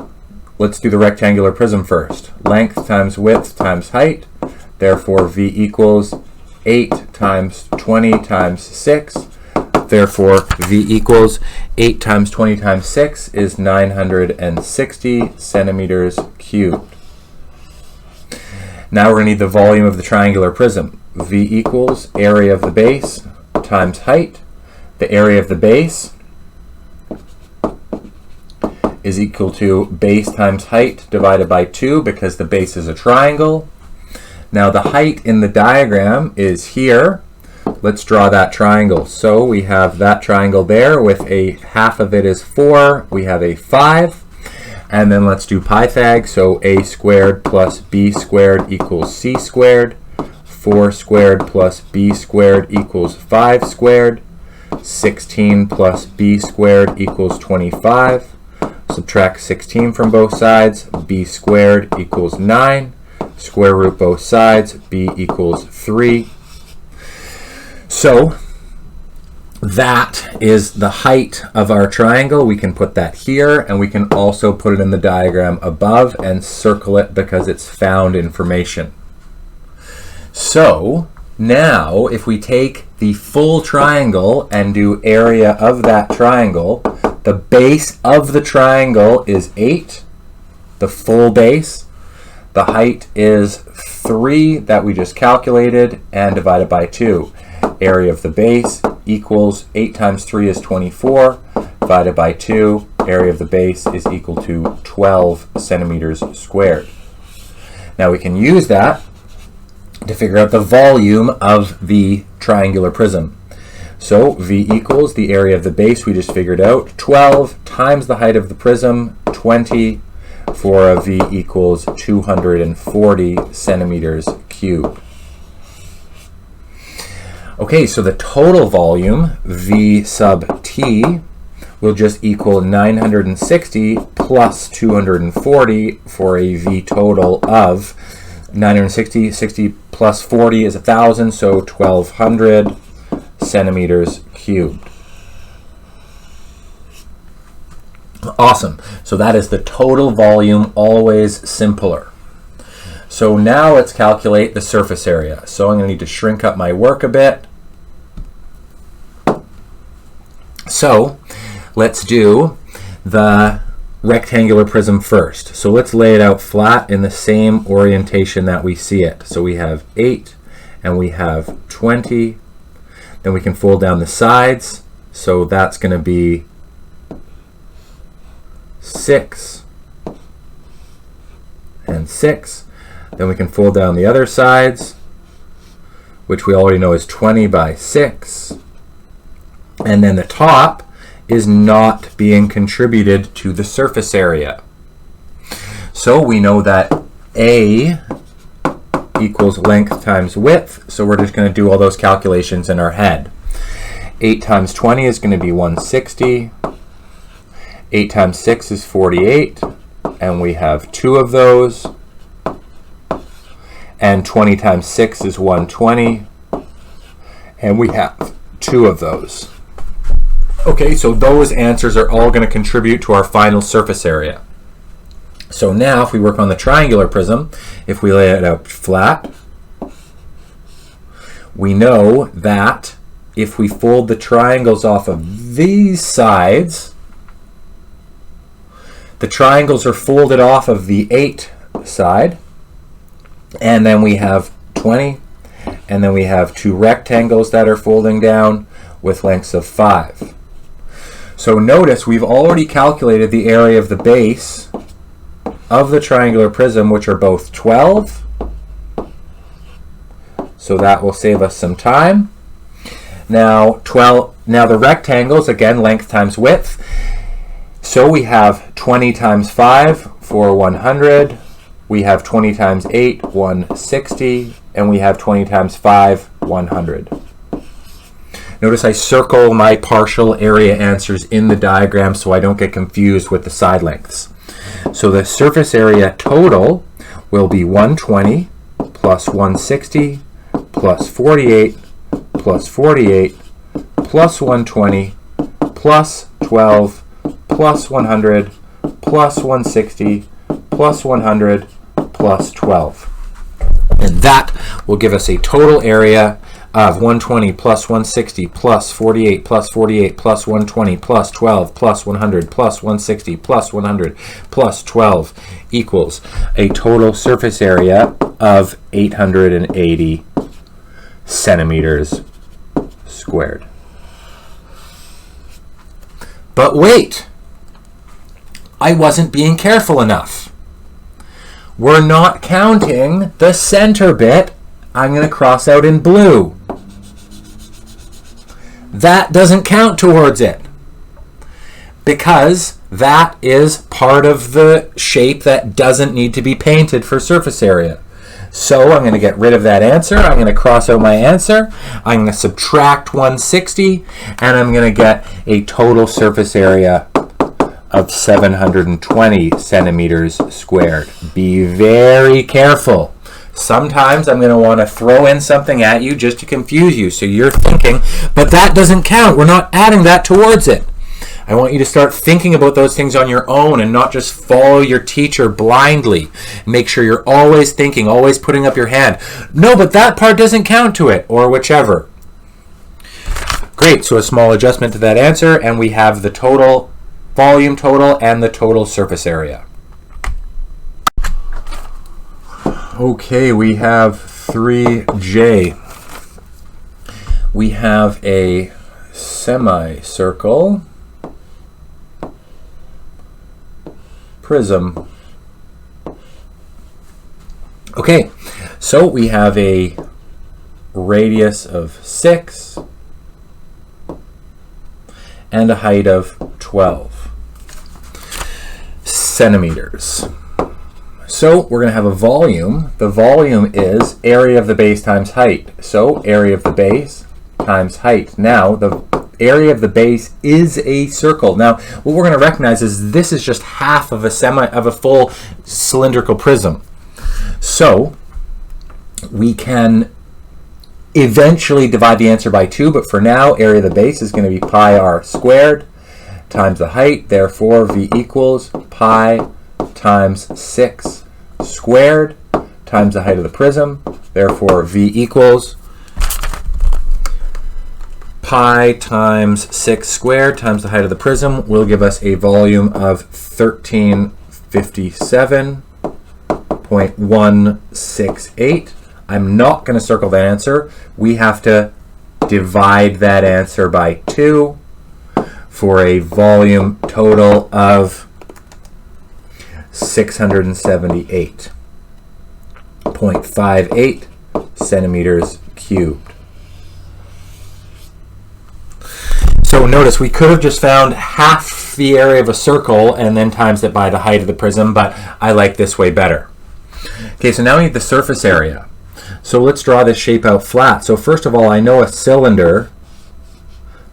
let's do the rectangular prism first. Length times width times height. Therefore V equals 8 times 20 times 6. Therefore V equals 8 times 20 times 6 is 960 centimeters cubed. Now we're going to need the volume of the triangular prism. V equals area of the base times height. The area of the base is equal to base times height divided by 2 because the base is a triangle. Now the height in the diagram is here. Let's draw that triangle. So we have that triangle there with a half of it is 4. We have a 5. And then let's do Pythag. So a squared plus b squared equals c squared. 4 squared plus b squared equals 5 squared. 16 plus b squared equals 25. Subtract 16 from both sides. B squared equals 9. Square root both sides. B equals 3. So that is the height of our triangle. We can put that here, and we can also put it in the diagram above and circle it because it's found information. So now if we take the full triangle and do area of that triangle, the base of the triangle is 8, the full base. The height is 3 that we just calculated and divided by 2. Area of the base equals 8 times 3 is 24. divided by 2, area of the base, is equal to 12 centimeters squared. Now we can use that to figure out the volume of the triangular prism. So V equals the area of the base we just figured out, 12 times the height of the prism, 20, for a V equals 240 centimeters cubed. Okay, so the total volume, V sub T, will just equal 960 plus 240 for a V total of 960. 60 plus 40 is 1,000, so 1,200 centimeters cubed. Awesome. So that is the total volume, always simpler. So now let's calculate the surface area. So I'm going to need to shrink up my work a bit. So let's do the rectangular prism first. So let's lay it out flat in the same orientation that we see it. So we have 8 and we have 20. Then we can fold down the sides. So that's going to be 6 and 6. Then we can fold down the other sides, which we already know is 20 by 6. And then the top is not being contributed to the surface area. So we know that A equals length times width, so we're just going to do all those calculations in our head. 8 times 20 is going to be 160. 8 times 6 is 48, and we have 2 of those. And 20 times 6 is 120, and we have 2 of those. Okay, so those answers are all going to contribute to our final surface area. So now if we work on the triangular prism, if we lay it out flat, we know that if we fold the triangles off of these sides, the triangles are folded off of the 8 side, and then we have 20, and then we have 2 rectangles that are folding down with lengths of 5. So notice we've already calculated the area of the base of the triangular prism, which are both 12. So that will save us some time. Now the rectangles, again, length times width. So we have 20 times 5 for 100. We have 20 times 8, 160. And we have 20 times 5, 100. Notice I circle my partial area answers in the diagram so I don't get confused with the side lengths. So the surface area total will be 120 plus 160 plus 48 plus 48 plus 120 plus 12 plus 100 plus 160 plus 100 plus 12. And that will give us a total area of 120 plus 160 plus 48 plus 48 plus 120 plus 12 plus 100 plus 160 plus 100 plus 12 equals a total surface area of 880 centimeters squared. But wait, I wasn't being careful enough. We're not counting the center bit. I'm going to cross out in blue. That doesn't count towards it because that is part of the shape that doesn't need to be painted for surface area. So I'm going to get rid of that answer. I'm going to cross out my answer. I'm going to subtract 160, and I'm going to get a total surface area of 720 centimeters squared. Be very careful. Sometimes I'm going to want to throw in something at you just to confuse you. So you're thinking, but that doesn't count. We're not adding that towards it. I want you to start thinking about those things on your own and not just follow your teacher blindly. Make sure you're always thinking, always putting up your hand. No, but that part doesn't count to it, or whichever. Great, so a small adjustment to that answer, and we have the total volume total and the total surface area. Okay, we have 3J. We have a semicircle prism. Okay, so we have a radius of 6 and a height of 12 centimeters. So we're going to have a volume. The volume is area of the base times height. So area of the base times height. Now the area of the base is a circle. Now what we're going to recognize is this is just half of a full cylindrical prism. So we can eventually divide the answer by 2, but for now area of the base is going to be pi r squared times the height. Therefore V equals pi times 6 squared times the height of the prism. Therefore V equals pi times 6 squared times the height of the prism will give us a volume of 1357.168. I'm not going to circle that answer. We have to divide that answer by 2 for a volume total of 678.58 centimeters cubed. So notice we could have just found half the area of a circle and then times it by the height of the prism, but I like this way better. Okay, so now we need the surface area. So let's draw this shape out flat. So first of all, I know a cylinder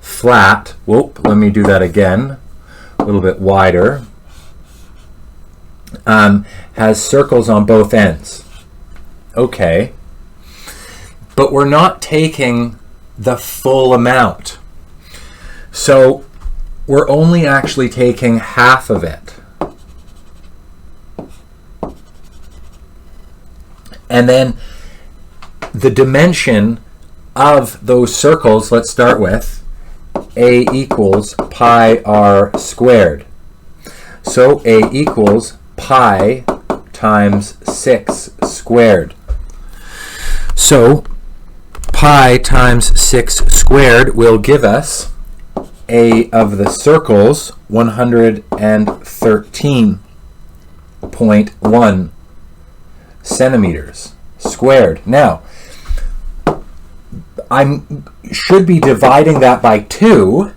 flat. Whoop, let me do that again. A little bit wider. Has circles on both ends. Okay. But we're not taking the full amount. So we're only actually taking half of it. And then the dimension of those circles, let's start with, A equals pi r squared. So A equals pi times 6 squared. So pi times 6 squared will give us A of the circles 113.1 centimeters squared. Now, I should be dividing that by 2,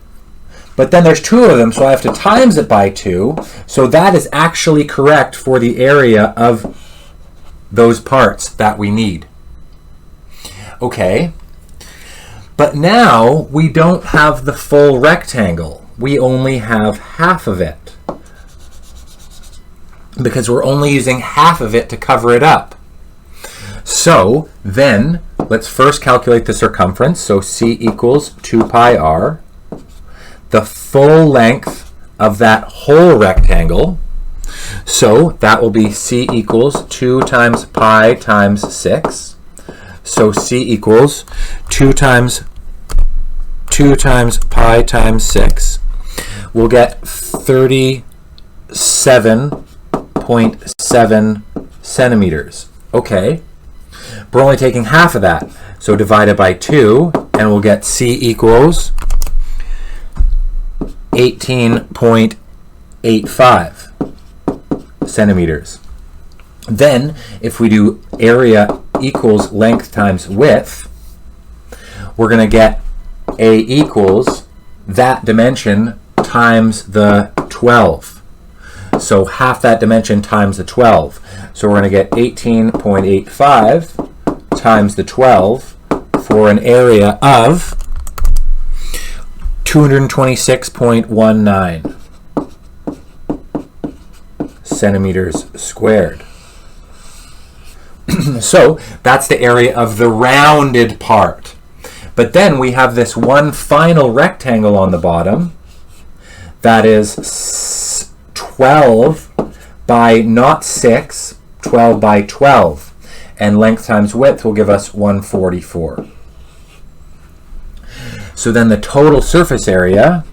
but then there's 2 of them, so I have to times it by 2. So that is actually correct for the area of those parts that we need. Okay, but now we don't have the full rectangle. We only have half of it, because we're only using half of it to cover it up. So then let's first calculate the circumference. So C equals 2 pi r. The full length of that whole rectangle. So that will be C equals 2 times pi times 6. So C equals 2 times pi times 6. We'll get 37.7 centimeters. Okay. We're only taking half of that. So divide it by 2, and we'll get C equals 18.85 centimeters. Then, if we do area equals length times width, we're going to get A equals that dimension times the 12. So half that dimension times the 12. So we're going to get 18.85 times the 12 for an area of 226.19 centimeters squared. So that's the area of the rounded part. But then we have this one final rectangle on the bottom that is 12 by not 6, 12 by 12. And length times width will give us 144. So then the total surface area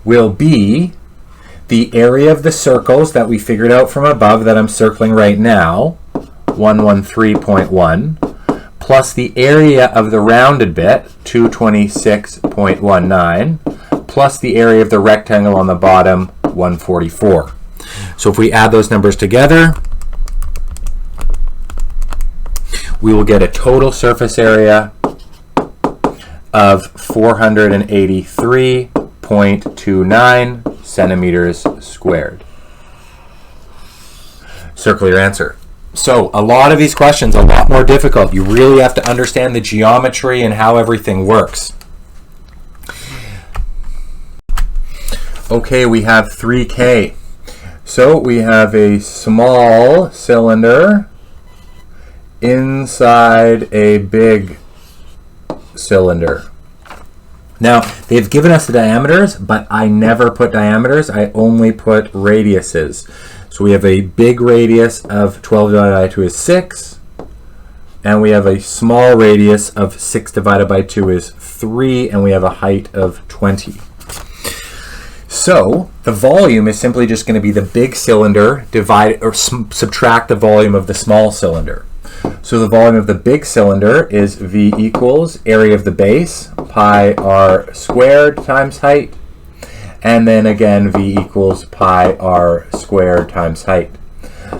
will be the area of the circles that we figured out from above that I'm circling right now, 113.1, plus the area of the rounded bit, 226.19, plus the area of the rectangle on the bottom, 144. So if we add those numbers together, we will get a total surface area of 483.29 centimeters squared. Circle your answer. So a lot of these questions are a lot more difficult. You really have to understand the geometry and how everything works. Okay, we have 3K. So we have a small cylinder inside a big cylinder. Now, they've given us the diameters, but I never put diameters. I only put radiuses. So we have a big radius of 12 divided by 2 is 6. And we have a small radius of 6 divided by 2 is 3. And we have a height of 20. So the volume is simply just going to be the big cylinder divided or subtract the volume of the small cylinder. So the volume of the big cylinder is V equals area of the base, pi r squared times height. And then again, V equals pi r squared times height.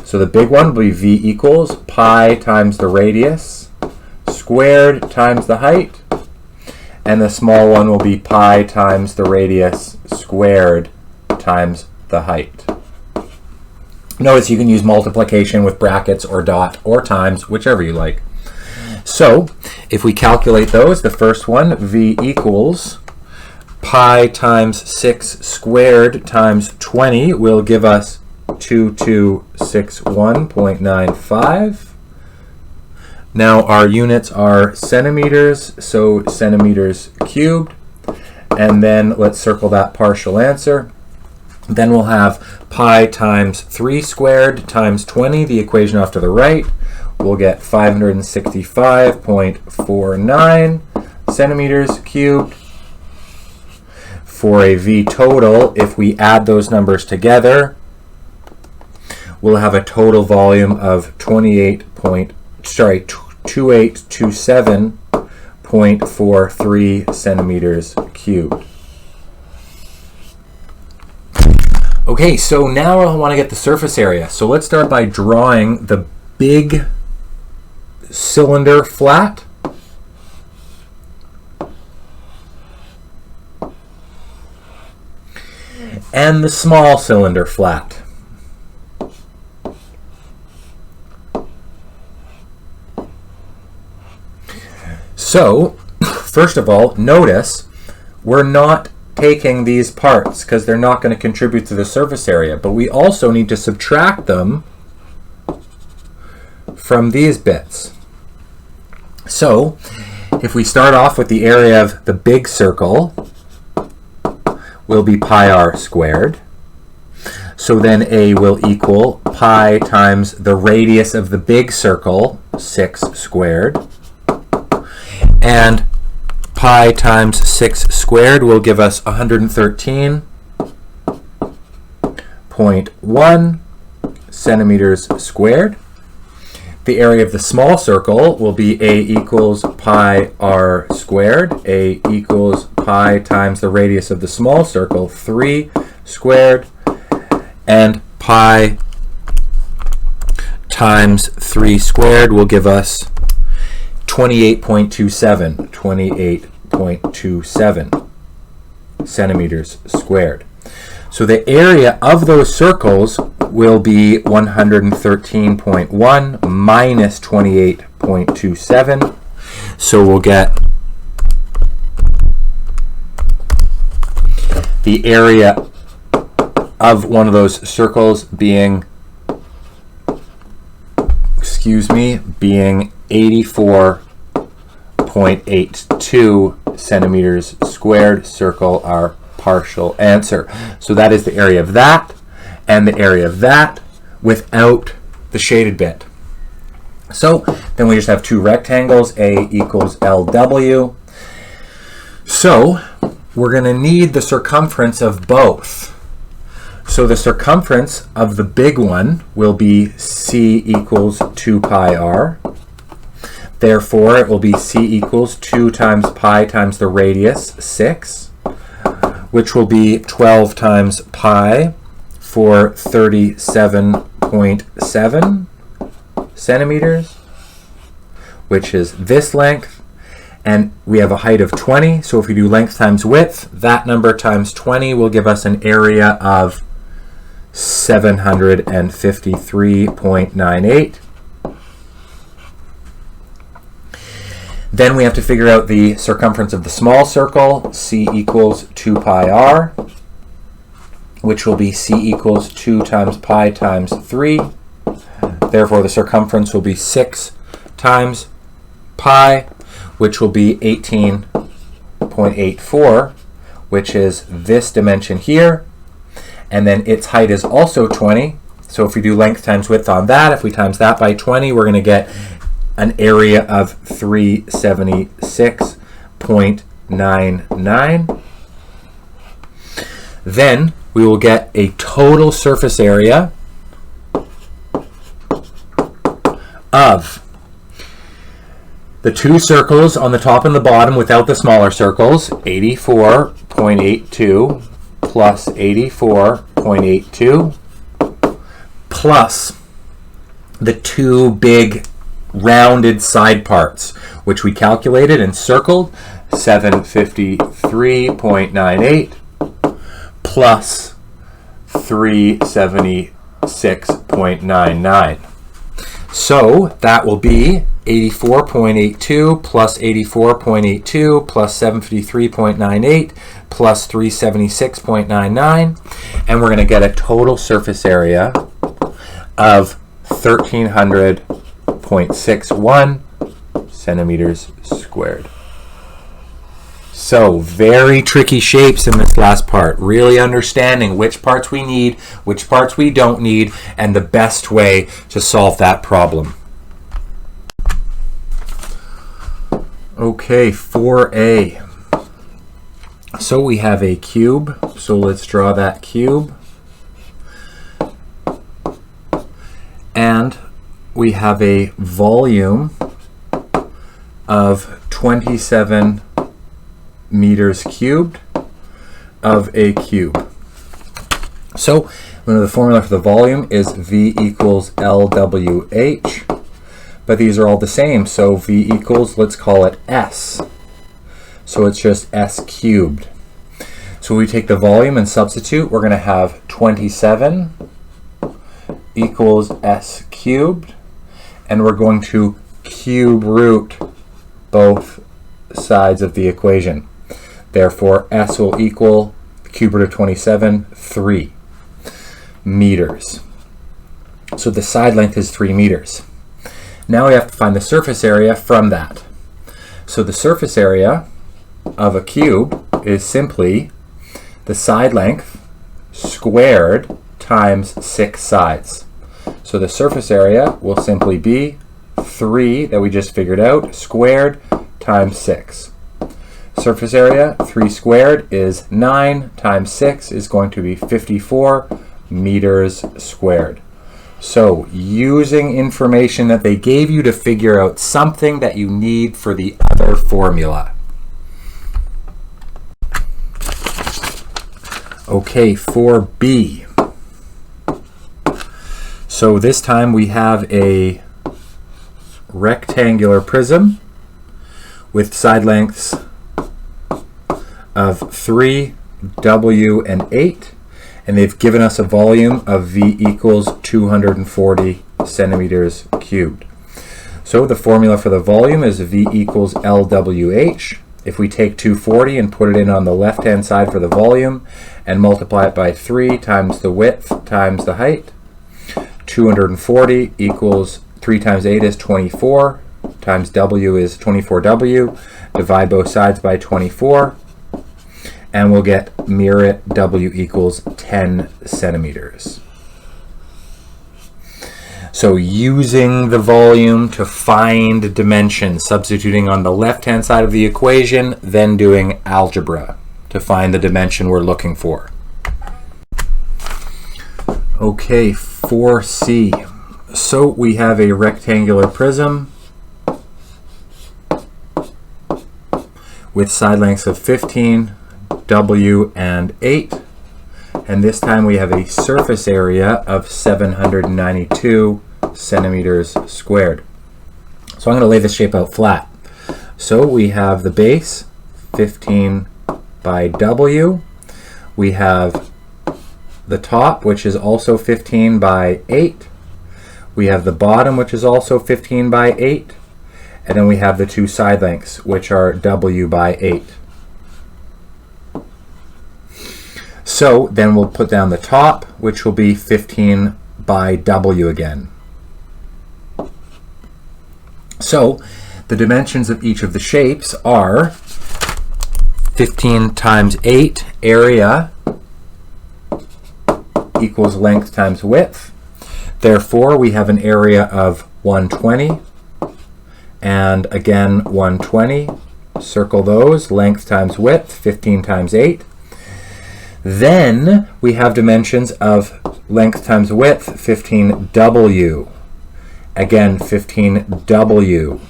So the big one will be V equals pi times the radius squared times the height. And the small one will be pi times the radius squared times the height. Notice you can use multiplication with brackets or dot or times, whichever you like. So if we calculate those, the first one, V equals pi times 6 squared times 20 will give us 2261.95. Now our units are centimeters, so centimeters cubed. And then let's circle that partial answer. Then we'll have pi times 3 squared times 20, the equation off to the right. We'll get 565.49 centimeters cubed. For a V total, if we add those numbers together, we'll have a total volume of 2827.43 centimeters cubed. Okay, so now I want to get the surface area. So let's start by drawing the big cylinder flat. And the small cylinder flat. So, first of all, notice we're not taking these parts because they're not going to contribute to the surface area, but we also need to subtract them from these bits. So, if we start off with the area of the big circle, will be pi r squared. So then A will equal pi times the radius of the big circle, 6 squared. And pi times 6 squared will give us 113.1 centimeters squared. The area of the small circle will be A equals pi r squared. A equals pi times the radius of the small circle, 3 squared. And pi times 3 squared will give us 28.27 centimeters squared. So the area of those circles will be 113.1 minus 28.27. So we'll get the area of one of those circles being, being 84.82 centimeters squared. Circle our partial answer. So that is the area of that and the area of that without the shaded bit. So then we just have two rectangles, A equals LW. So we're going to need the circumference of both. So the circumference of the big one will be C equals 2 pi r. Therefore, it will be C equals 2 times pi times the radius, 6, which will be 12 times pi, for 37.7 centimeters, which is this length, and we have a height of 20, so if we do length times width, that number times 20 will give us an area of 753.98. Then we have to figure out the circumference of the small circle, c equals 2 pi r, which will be c equals 2 times pi times 3. Therefore, the circumference will be 6 times pi, which will be 18.84, which is this dimension here. And then its height is also 20. So if we do length times width on that, if we times that by 20, we're going to get an area of 376.99. Then we will get a total surface area of the two circles on the top and the bottom without the smaller circles, 84.82 plus 84.82 plus the two big rounded side parts, which we calculated and circled, 753.98 plus 376.99. So that will be 84.82 plus 84.82 plus 753.98 plus 376.99, and we're going to get a total surface area of 1,300.61 centimeters squared. So very tricky shapes in this last part. Really understanding which parts we need, which parts we don't need, and the best way to solve that problem. Okay, 4A. So we have a cube. So let's draw that cube. And we have a volume of 27 meters cubed of a cube. So the formula for the volume is V equals LWH, but these are all the same, so V equals, let's call it S. So it's just S cubed. So we take the volume and substitute, we're going to have 27 equals S cubed, and we're going to cube root both sides of the equation. Therefore, S will equal the cube root of 27, 3 meters. So the side length is 3 meters. Now we have to find the surface area from that. So the surface area of a cube is simply the side length squared times 6 sides. So the surface area will simply be 3 that we just figured out squared times 6. Surface area, 3 squared is 9 times 6 is going to be 54 meters squared. So using information that they gave you to figure out something that you need for the other formula. Okay, 4B. So this time we have a rectangular prism with side lengths of 3, W, and 8, and they've given us a volume of V equals 240 centimeters cubed. So the formula for the volume is V equals LWH. If we take 240 and put it in on the left-hand side for the volume and multiply it by 3 times the width times the height, 240 equals 3 times 8 is 24, times W is 24W, divide both sides by 24, and we'll get merit W equals 10 centimeters. So using the volume to find dimensions, substituting on the left-hand side of the equation, then doing algebra to find the dimension we're looking for. Okay, 4C. So we have a rectangular prism with side lengths of 15, W, and 8, and this time we have a surface area of 792 centimeters squared. So I'm going to lay this shape out flat. So we have the base, 15 by W. We have the top, which is also 15 by 8. We have the bottom, which is also 15 by 8. And then we have the two side lengths, which are W by 8. So then we'll put down the top, which will be 15 by W again. So the dimensions of each of the shapes are 15 times 8 area equals length times width. Therefore, we have an area of 120, and again 120. Circle those, length times width, 15 times 8. Then we have dimensions of length times width, 15W. Again, 15W.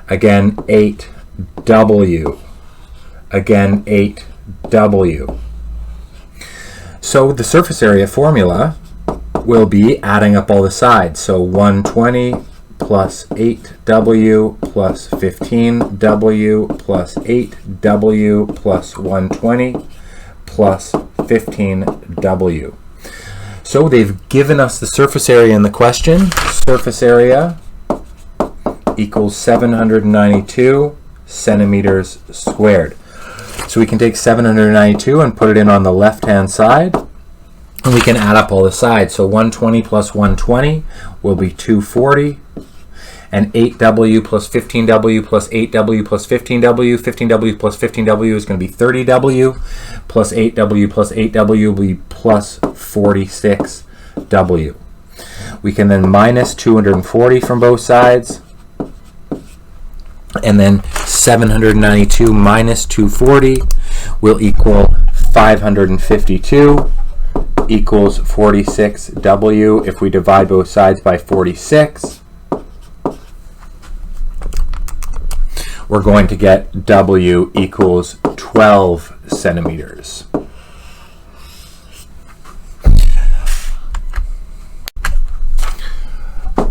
Again, 8W. Again, 8W. So the surface area formula will be adding up all the sides. So 120 plus 8W plus 15W plus 8W plus 120 plus 15W. So they've given us the surface area in the question. Surface area equals 792 centimeters squared. So we can take 792 and put it in on the left-hand side, and we can add up all the sides. So 120 plus 120 will be 240, and 8W plus 15W plus 8W plus 15W, 15W plus 15W is going to be 30W, plus 8W plus 8W will be plus 46W. We can then minus 240 from both sides, and then 792 minus 240 will equal 552 equals 46W. If we divide both sides by 46, we're going to get W equals 12 centimeters.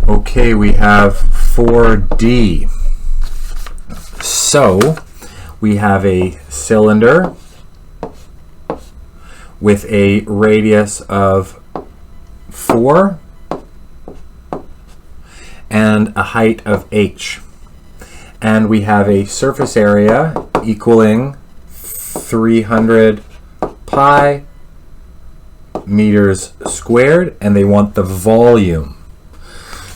Okay, we have 4D. So we have a cylinder with a radius of 4 and a height of h. And we have a surface area equaling 300 pi meters squared, and they want the volume.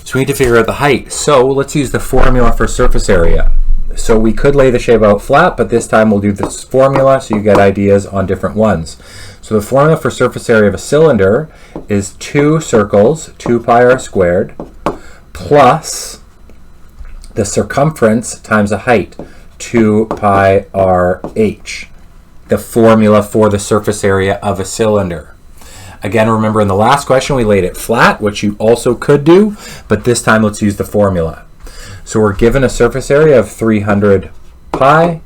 So we need to figure out the height. So let's use the formula for surface area. So we could lay the shape out flat, but this time we'll do this formula so you get ideas on different ones. So the formula for surface area of a cylinder is 2 circles, 2 pi r squared, plus the circumference times the height, 2 pi r h. The formula for the surface area of a cylinder. Again, remember in the last question we laid it flat, which you also could do, but this time let's use the formula. So we're given a surface area of 300 pi,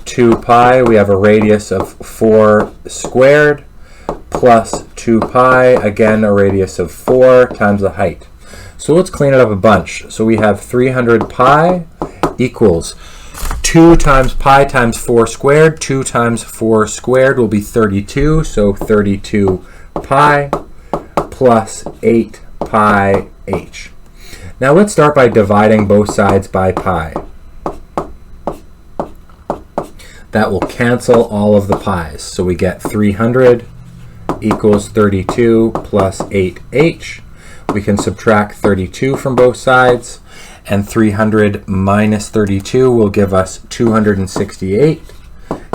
2 pi, we have a radius of 4 squared, plus 2 pi, again a radius of 4 times the height. So let's clean it up a bunch. So we have 300 pi equals 2 times pi times 4 squared. 2 times 4 squared will be 32, so 32 pi plus 8 pi h. Now let's start by dividing both sides by pi. That will cancel all of the pi's. So we get 300 equals 32 plus 8h. We can subtract 32 from both sides, and 300 minus 32 will give us 268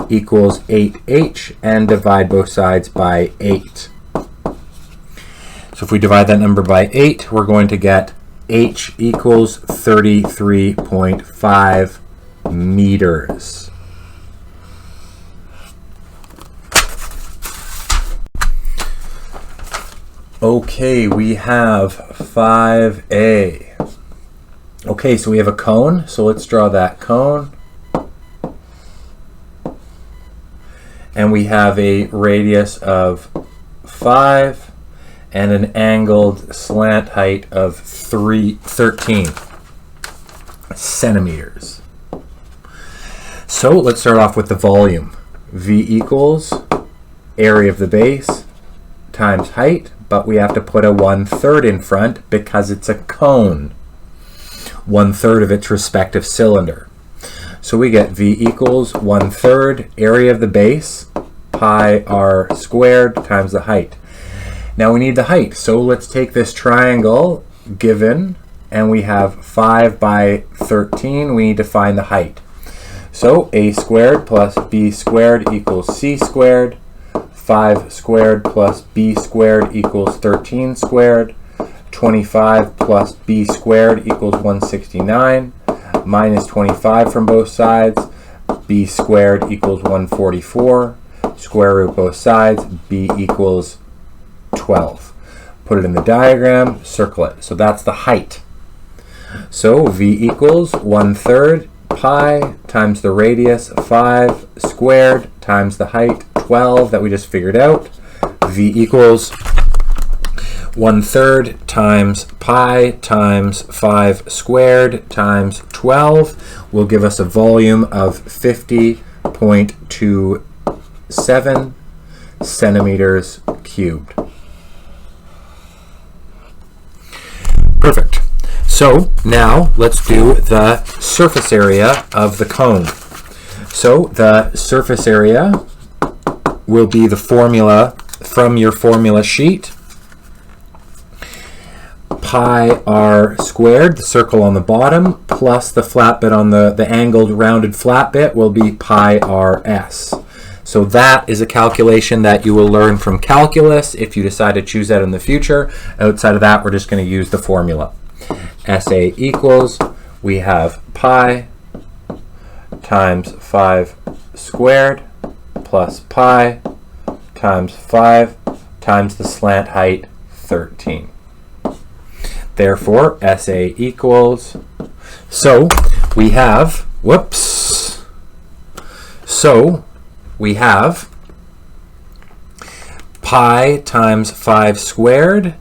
equals 8h, and divide both sides by 8. So if we divide that number by 8, we're going to get h equals 33.5 meters. Okay, we have 5A. Okay, so we have a cone, so let's draw that cone. and we have a radius of 5 and an angled slant height of 13 centimeters. So let's start off with the volume. V equals area of the base times height, but we have to put a 1/3 in front because it's a cone. 1/3 of its respective cylinder. So we get V equals 1/3 area of the base pi r squared times the height. Now we need the height, so let's take this triangle given, and we have 5 by 13. We need to find the height. So a squared plus b squared equals c squared. 5 squared plus b squared equals 13 squared. 25 plus b squared equals 169. Minus 25 from both sides. B squared equals 144. Square root both sides. B equals 12. Put it in the diagram, circle it. So that's the height. So V equals 1/3 pi times the radius 5 squared times the height 12 that we just figured out. V equals 1/3 times pi times 5 squared times 12 will give us a volume of 50.27 centimeters cubed. Perfect. So now let's do the surface area of the cone. So the surface area will be the formula from your formula sheet. Pi r squared, the circle on the bottom, plus the flat bit on the angled rounded flat bit will be pi r s. So that is a calculation that you will learn from calculus if you decide to choose that in the future. Outside of that, we're just going to use the formula. SA equals, we have pi times 5 squared plus pi times 5 times the slant height 13. Therefore, SA equals, so we have, we have pi times 5 squared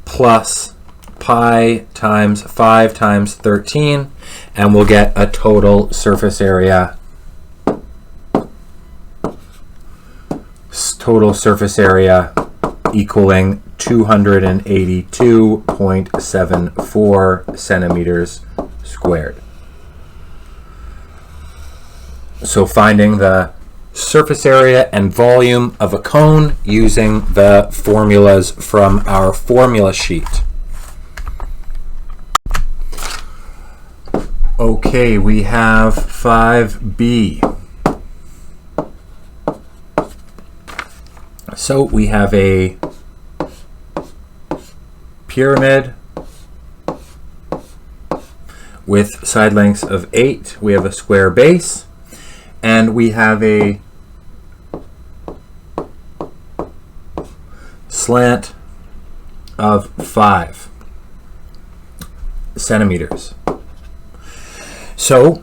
plus pi times 5 times 13, and we'll get a total surface area equaling 282.74 centimeters squared. So finding the surface area and volume of a cone using the formulas from our formula sheet. Okay, we have 5B. So we have a pyramid with side lengths of 8. We have a square base, and we have a slant of 5 centimeters. So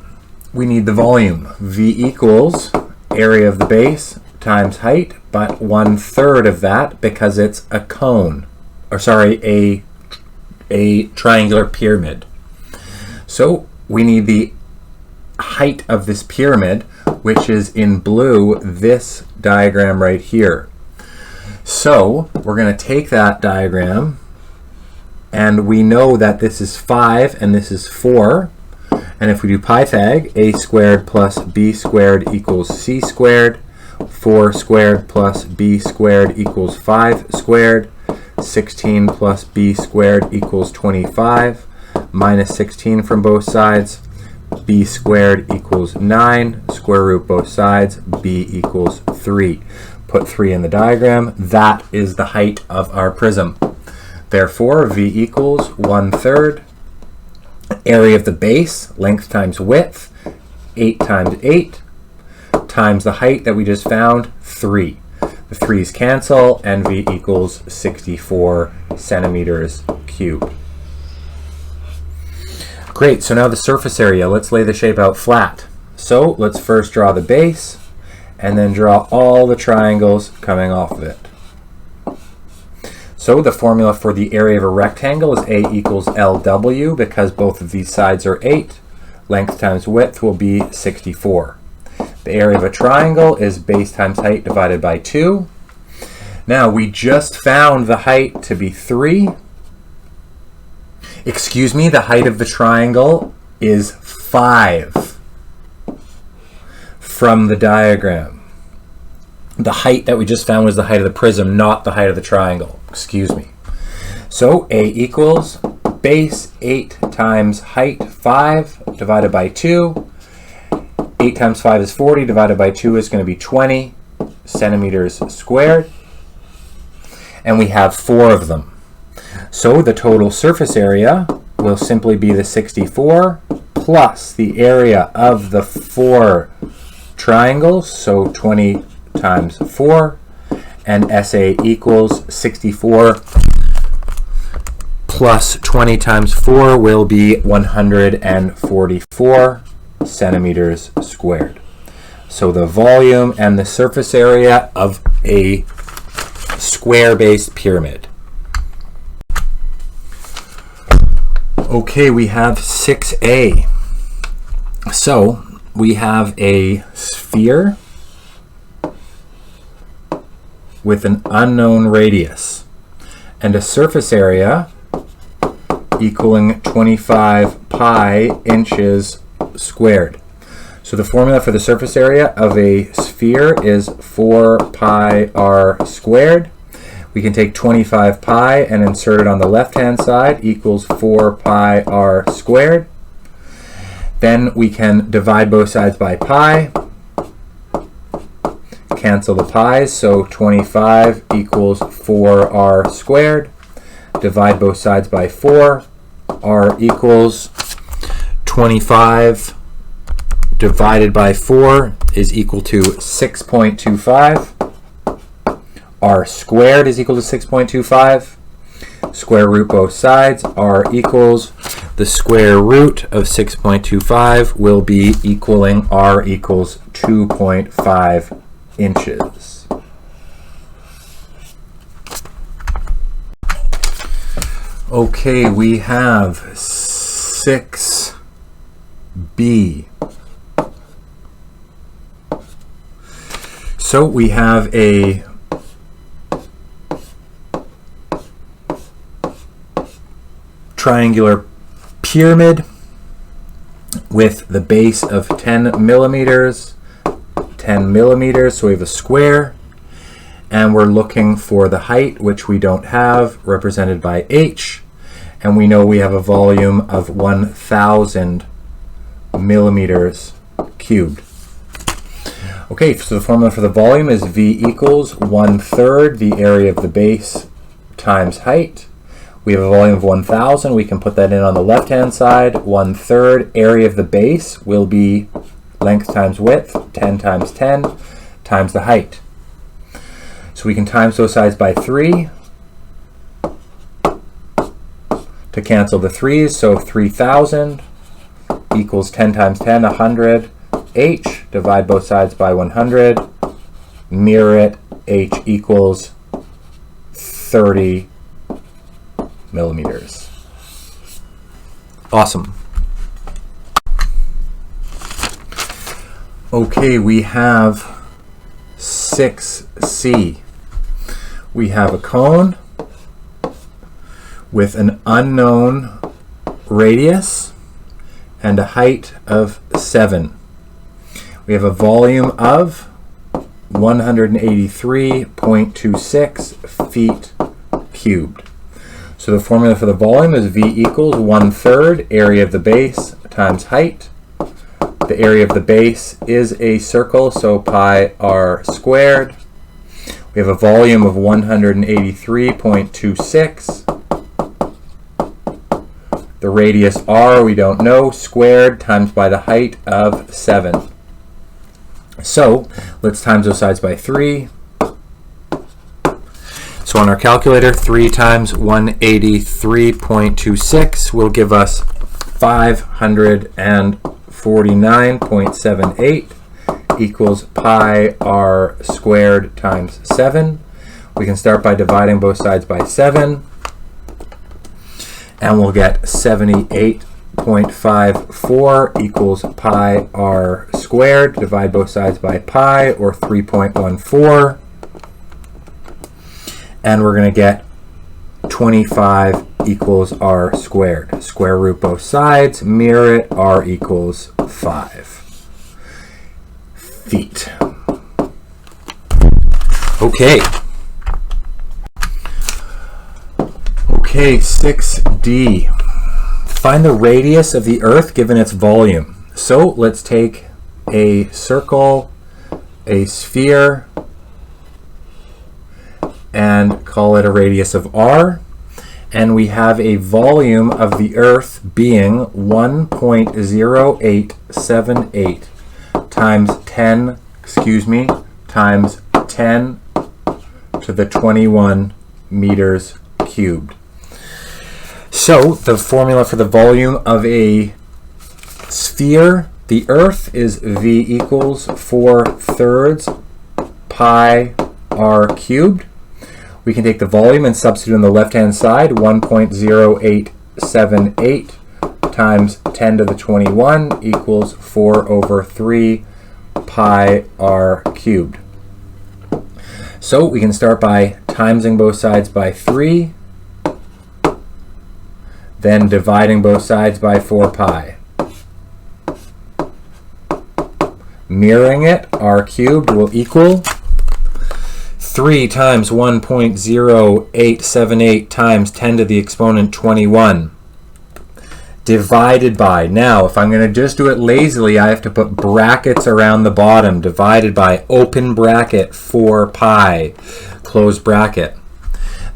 we need the volume. V equals area of the base times height, but 1/3 of that because it's a cone, or sorry, a triangular pyramid. So we need the height of this pyramid, which is in blue, this diagram right here. So we're going to take that diagram, and we know that this is 5 and this is 4. And if we do Pythag, a squared plus b squared equals c squared. 4 squared plus b squared equals 5 squared. 16 plus b squared equals 25. Minus 16 from both sides. B squared equals 9. Square root both sides. B equals 3. Put 3 in the diagram. That is the height of our prism. Therefore, V equals 1/3 area of the base, length times width, 8 times 8, times the height that we just found, 3. The 3's cancel, and V equals 64 centimeters cubed. Great, so now the surface area. Let's lay the shape out flat. So let's first draw the base, and then draw all the triangles coming off of it. So the formula for the area of a rectangle is A equals LW. Because both of these sides are 8, length times width will be 64. The area of a triangle is base times height divided by 2. Now we just found the height to be 3. Excuse me, the height of the triangle is 5 from the diagram. The height that we just found was the height of the prism, not the height of the triangle. Excuse me. So A equals base 8 times height 5 divided by 2. 8 times 5 is 40, divided by 2 is going to be 20 centimeters squared. And we have 4 of them. So the total surface area will simply be the 64 plus the area of the 4 triangles, so 20 times 4, and SA equals 64 plus 20 times 4 will be 144 centimeters squared. So the volume and the surface area of a square-based pyramid. Okay, we have 6A. So we have a sphere with an unknown radius and a surface area equaling 25 pi inches squared. So the formula for the surface area of a sphere is 4 pi r squared. We can take 25 pi and insert it on the left-hand side, equals 4 pi r squared. Then we can divide both sides by pi, cancel the pi's, so 25 equals 4r squared. Divide both sides by 4, r equals 25 divided by 4 is equal to 6.25. R squared is equal to 6.25. Square root both sides. R equals the square root of 6.25 will be equaling R equals 2.5 inches. Okay, we have 6B. So we have a triangular pyramid with the base of 10 millimeters, 10 millimeters, so we have a square, and we're looking for the height, which we don't have, represented by h, and we know we have a volume of 1,000 millimeters cubed. Okay, so the formula for the volume is V equals 1/3 the area of the base times height. We have a volume of 1,000. We can put that in on the left-hand side. 1/3 area of the base will be length times width, 10 times 10, times the height. So we can times those sides by 3 to cancel the 3's. So 3,000 equals 10 times 10, 100. H, divide both sides by 100. Mirror it. H equals 30 millimeters. Awesome. Okay, we have 6C. We have a cone with an unknown radius and a height of 7. We have a volume of 183.26 feet cubed. So the formula for the volume is V equals 1/3 area of the base times height. The area of the base is a circle, so pi r squared. We have a volume of 183.26. The radius r we don't know, squared times by the height of 7. So let's times those sides by 3. So on our calculator, 3 times 183.26 will give us 549.78 equals pi r squared times 7. We can start by dividing both sides by 7, and we'll get 78.54 equals pi r squared. Divide both sides by pi, or 3.14. And we're going to get 25 equals r squared. Square root both sides, mirror it, r equals 5 feet. Okay. Okay, 6D. Find the radius of the Earth given its volume. So let's take a circle, a sphere, and call it a radius of r. And we have a volume of the Earth being 1.0878 times 10, times 10 to the 21 meters cubed. So the formula for the volume of a sphere, the Earth, is V equals 4/3 pi r cubed. We can take the volume and substitute on the left-hand side, 1.0878 times 10 to the 21 equals 4/3 pi r cubed. So we can start by timesing both sides by 3, then dividing both sides by 4 pi. Mirroring it, r cubed will equal 3 times 1.0878 times 10 to the exponent 21 divided by, now if I'm going to just do it lazily, I have to put brackets around the bottom, divided by, open bracket, 4 pi, close bracket.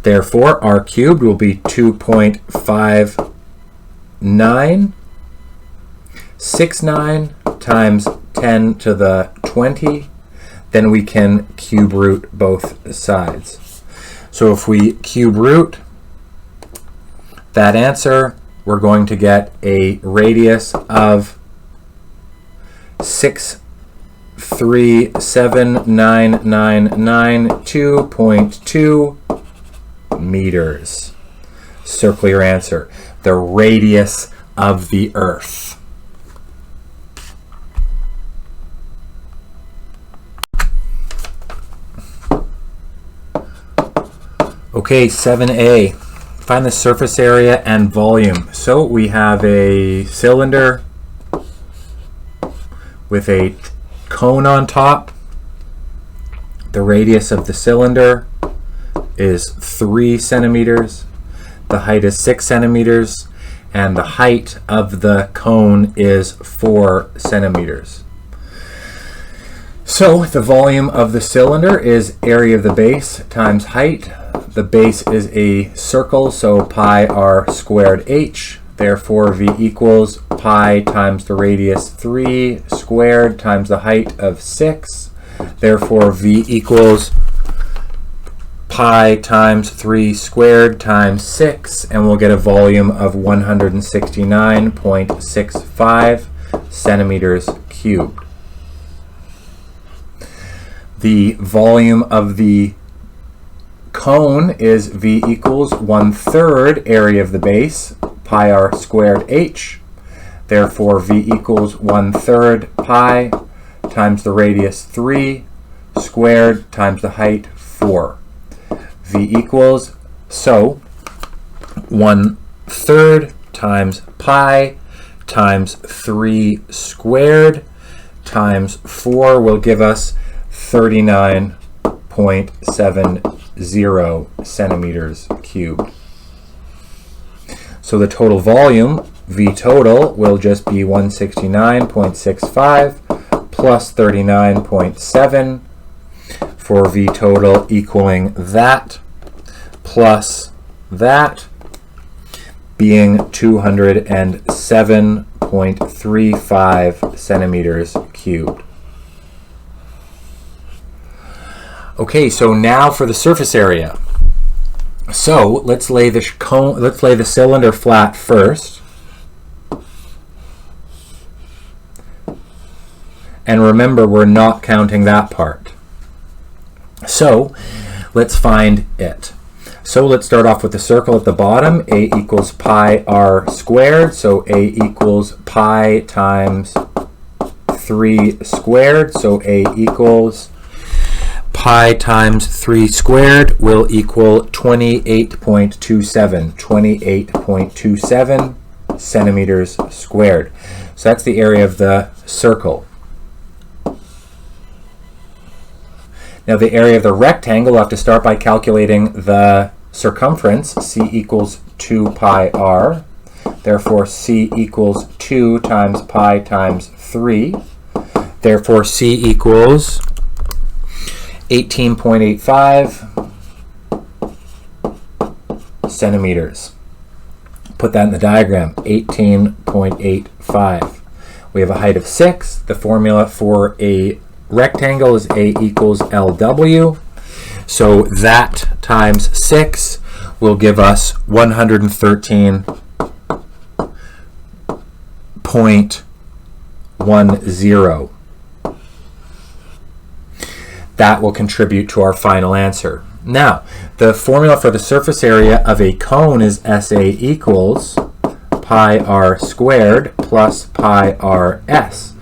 Therefore, r cubed will be 2.5969 times 10 to the 20. Then we can cube root both sides. So if we cube root that answer, we're going to get a radius of 637,992.2 meters. Circle your answer. The radius of the Earth. Okay, 7A. Find the surface area and volume. So we have a cylinder with a cone on top. The radius of the cylinder is 3 centimeters. The height is 6 centimeters. And the height of the cone is 4 centimeters. So the volume of the cylinder is area of the base times height. The base is a circle, so pi r squared h. Therefore, V equals pi times the radius 3 squared times the height of 6. Therefore, V equals pi times 3 squared times 6, and we'll get a volume of 169.65 centimeters cubed. The volume of the cone is V equals 1/3 area of the base, pi r squared h. Therefore, V equals 1/3 pi times the radius 3 squared times the height 4. V equals, so 1/3 times pi times 3 squared times 4 will give us 39.70 centimeters cubed. So the total volume, V total, will just be 169.65 plus 39.7 for V total equaling that plus that being 207.35 centimeters cubed. Okay, so now for the surface area. So let's lay the cylinder flat first, And remember, we're not counting that part. So let's find it. So let's start off with the circle at the bottom. A equals pi r squared. So A equals pi times 3 squared. So A equals pi times 3 squared will equal 28.27. 28.27 centimeters squared. So that's the area of the circle. Now the area of the rectangle, we'll have to start by calculating the circumference. C equals 2 pi r. Therefore, C equals 2 times pi times 3. Therefore, C equals 18.85 centimeters. Put that in the diagram, 18.85. We have a height of 6. The formula for a rectangle is A equals LW. So that times 6 will give us 113.10. That will contribute to our final answer. Now, the formula for the surface area of a cone is SA equals pi r squared plus pi rs.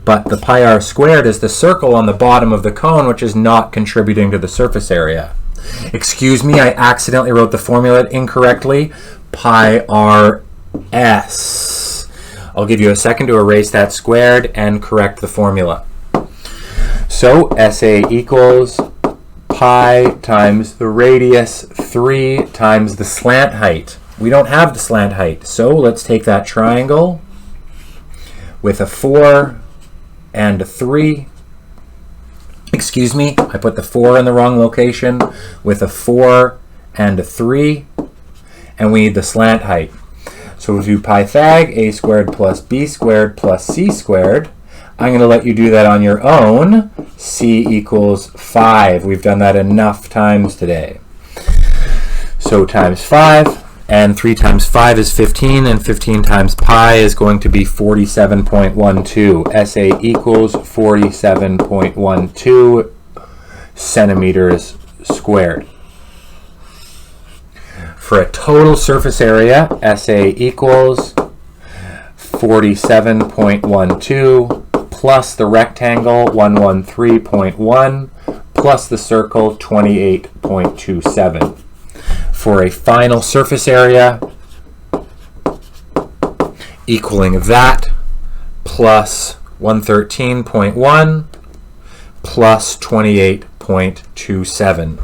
But the pi r squared is the circle on the bottom of the cone, which is not contributing to the surface area. Excuse me, I accidentally wrote the formula incorrectly. Pi rs. I'll give you a second to erase that squared and correct the formula. So SA equals pi times the radius 3 times the slant height. We don't have the slant height, so let's take that triangle with a 4 and a 3. Excuse me, I put the 4 in the wrong location, with a 4 and a 3, and we need the slant height. So we'll do Pythag, a squared plus b squared plus c squared. I'm going to let you do that on your own. C equals 5. We've done that enough times today. So times 5, and 3 times 5 is 15, and 15 times pi is going to be 47.12. SA equals 47.12 centimeters squared. For a total surface area, SA equals 47.12 plus the rectangle 113.1 plus the circle 28.27. For a final surface area equaling that plus 113.1 plus 28.27.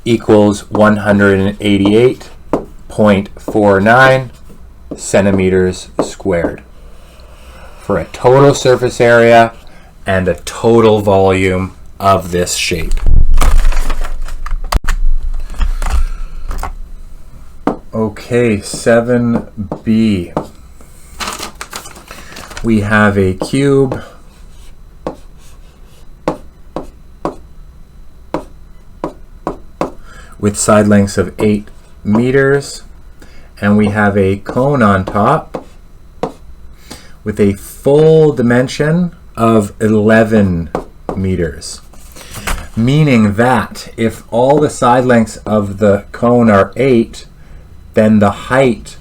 Equals 188.49 centimeters squared for a total surface area and a total volume of this shape. Okay, 7b. We have a cube with side lengths of 8 meters, and we have a cone on top with a full dimension of 11 meters. Meaning that if all the side lengths of the cone are 8, then the height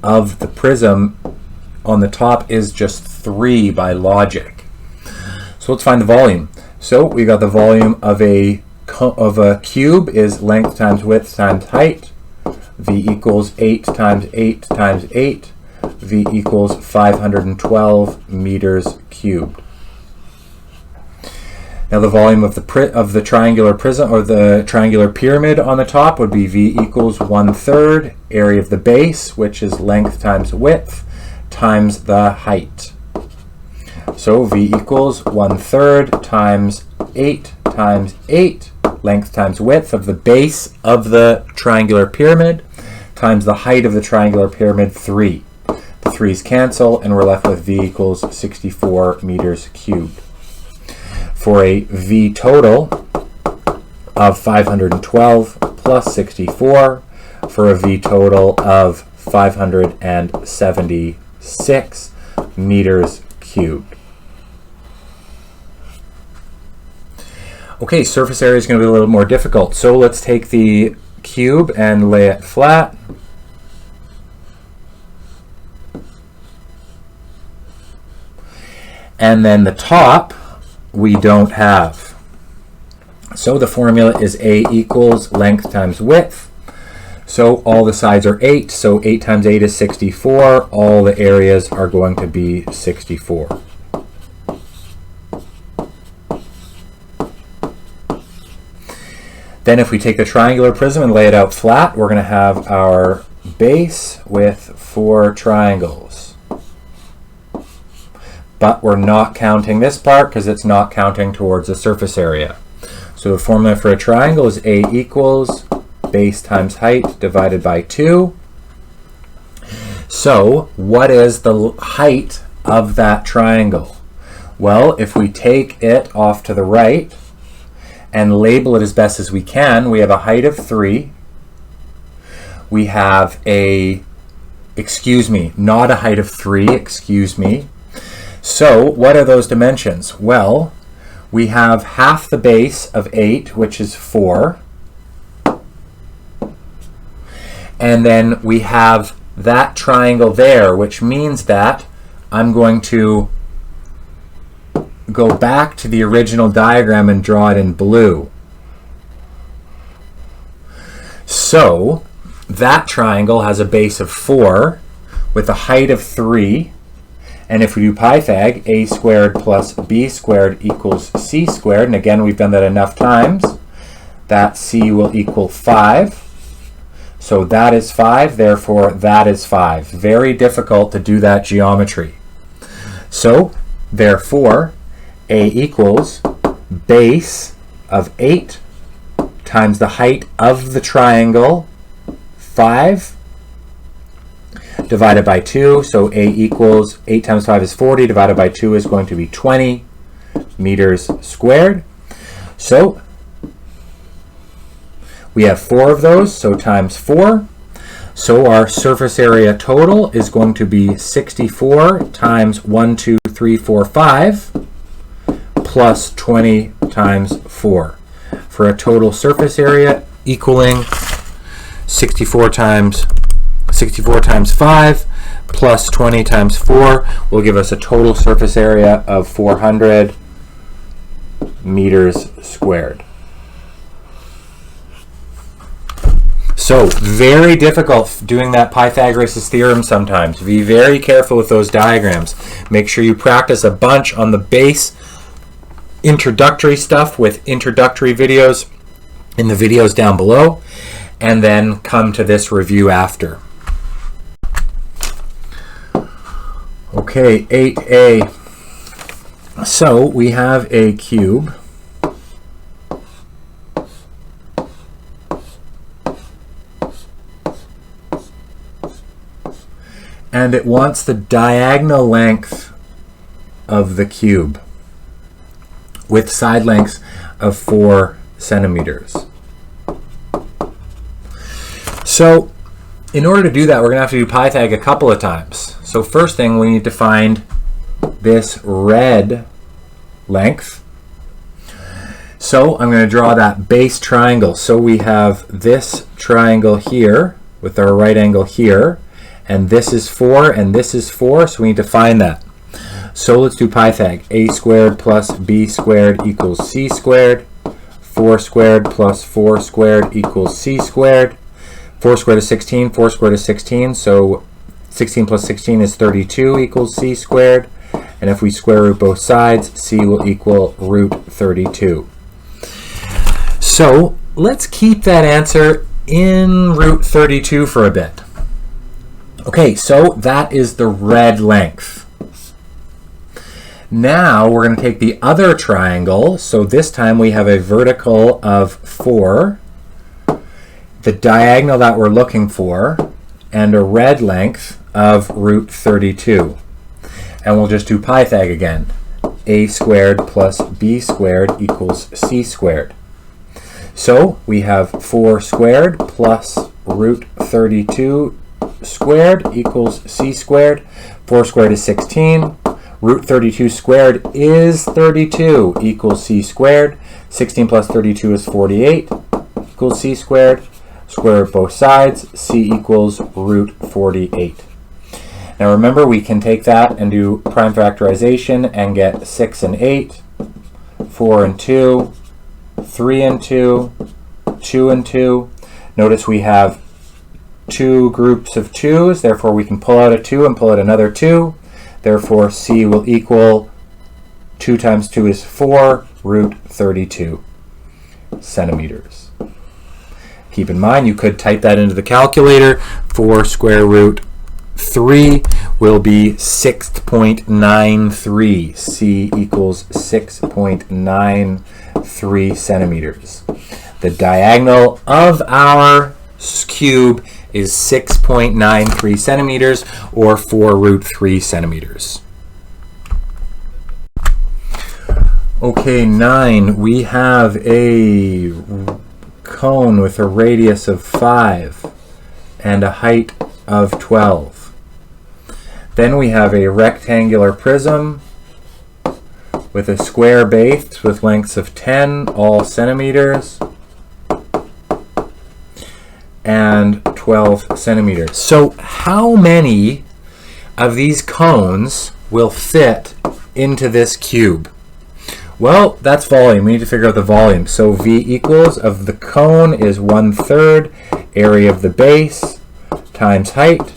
of the prism on the top is just 3 by logic. So let's find the volume. So we got the volume of a cube is length times width times height. V equals 8 times 8 times 8. V equals 512 meters cubed. Now the volume of the triangular prism, or the triangular pyramid on the top, would be V equals 1/3 area of the base, which is length times width times the height. So V equals 1/3 times 8 times 8, length times width of the base of the triangular pyramid, times the height of the triangular pyramid, 3. The 3's cancel, and we're left with V equals 64 meters cubed. For a V total of 512 plus 64, for a V total of 576 meters cubed. Okay, surface area is going to be a little more difficult. So let's take the cube and lay it flat. And then the top we don't have. So the formula is A equals length times width. So all the sides are 8, so 8 times 8 is 64. All the areas are going to be 64. Then if we take the triangular prism and lay it out flat, we're going to have our base with 4 triangles. But we're not counting this part because it's not counting towards the surface area. So the formula for a triangle is A equals base times height divided by 2. So what is the height of that triangle? Well, if we take it off to the right and label it as best as we can, we have a height of 3. We have a, not a height of 3, So what are those dimensions? Well, we have half the base of 8, which is 4. And then we have that triangle there, which means that I'm going to go back to the original diagram and draw it in blue. So that triangle has a base of 4 with a height of 3. And if we do Pythag, a squared plus b squared equals c squared, and again we've done that enough times, that c will equal 5. So that is 5, therefore that is 5. Very difficult to do that geometry. So therefore a equals base of 8 times the height of the triangle, 5, divided by 2. So A equals 8 times 5 is 40, divided by 2 is going to be 20 meters squared. So we have 4 of those, so times 4. So our surface area total is going to be 64 times 1, 2, 3, 4, 5 plus 20 times 4 for a total surface area equaling 64 times 5 plus 20 times 4 will give us a total surface area of 400 meters squared. So very difficult doing that Pythagoras' theorem sometimes. Be very careful with those diagrams. Make sure you practice a bunch on the base introductory stuff with introductory videos in the videos down below, and then come to this review after. Okay, 8a. So we have a cube. And it wants the diagonal length of the cube with side lengths of 4 centimeters. So in order to do that, we're going to have to do Pythag a couple of times. So first thing, we need to find this red length. So I'm going to draw that base triangle. So we have this triangle here with our right angle here, and this is 4 and this is 4, so we need to find that. So let's do Pythag. A squared plus b squared equals c squared. 4 squared plus 4 squared equals c squared. 4 squared is 16, 4 squared is 16, so 16 plus 16 is 32 equals c squared. And if we square root both sides, c will equal root 32. So let's keep that answer in root 32 for a bit. Okay, so that is the red length. Now we're going to take the other triangle. So this time we have a vertical of 4, the diagonal that we're looking for, and a red length of root 32. And we'll just do Pythag again. A squared plus b squared equals c squared. So we have 4 squared plus root 32 squared equals c squared. 4 squared is 16. Root 32 squared is 32 equals c squared. 16 plus 32 is 48 equals c squared. Square root both sides. C equals root 48. Now remember, we can take that and do prime factorization and get 6 and 8, 4 and 2, 3 and 2, 2 and 2. Notice we have two groups of 2's, therefore we can pull out a 2 and pull out another 2. Therefore C will equal 2 times 2 is 4, root 32 centimeters. Keep in mind, you could type that into the calculator. 4 square root 3 will be 6.93. C equals 6.93 centimeters. The diagonal of our cube is 6.93 centimeters, or 4 root 3 centimeters. Okay, 9. We have a cone with a radius of 5 and a height of 12. Then we have a rectangular prism with a square base with lengths of 10, all centimeters, and 12 centimeters. So how many of these cones will fit into this cube? Well, that's volume. We need to figure out the volume. So V equals of the cone is 1/3 area of the base times height.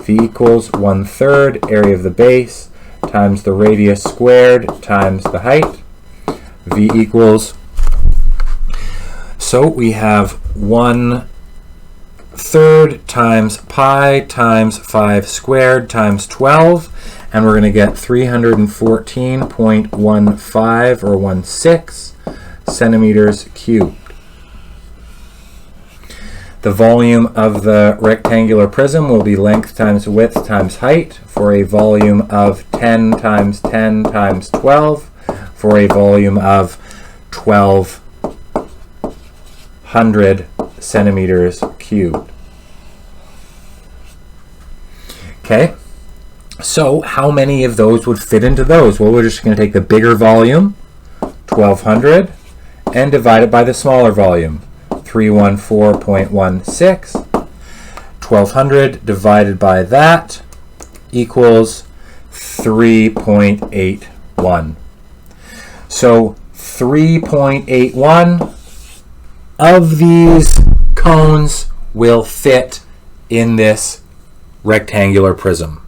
V equals 1/3 area of the base times the radius squared times the height. V equals, so we have 1/3 times pi times 5 squared times 12, and we're going to get 314.15 or 16 centimeters cubed. The volume of the rectangular prism will be length times width times height, for a volume of 10 times 10 times 12, for a volume of 1200 centimeters cubed. Okay, so how many of those would fit into those? Well, we're just going to take the bigger volume, 1200, and divide it by the smaller volume, 314.16. 1200 divided by that equals 3.81. So 3.81 of these cones will fit in this rectangular prism.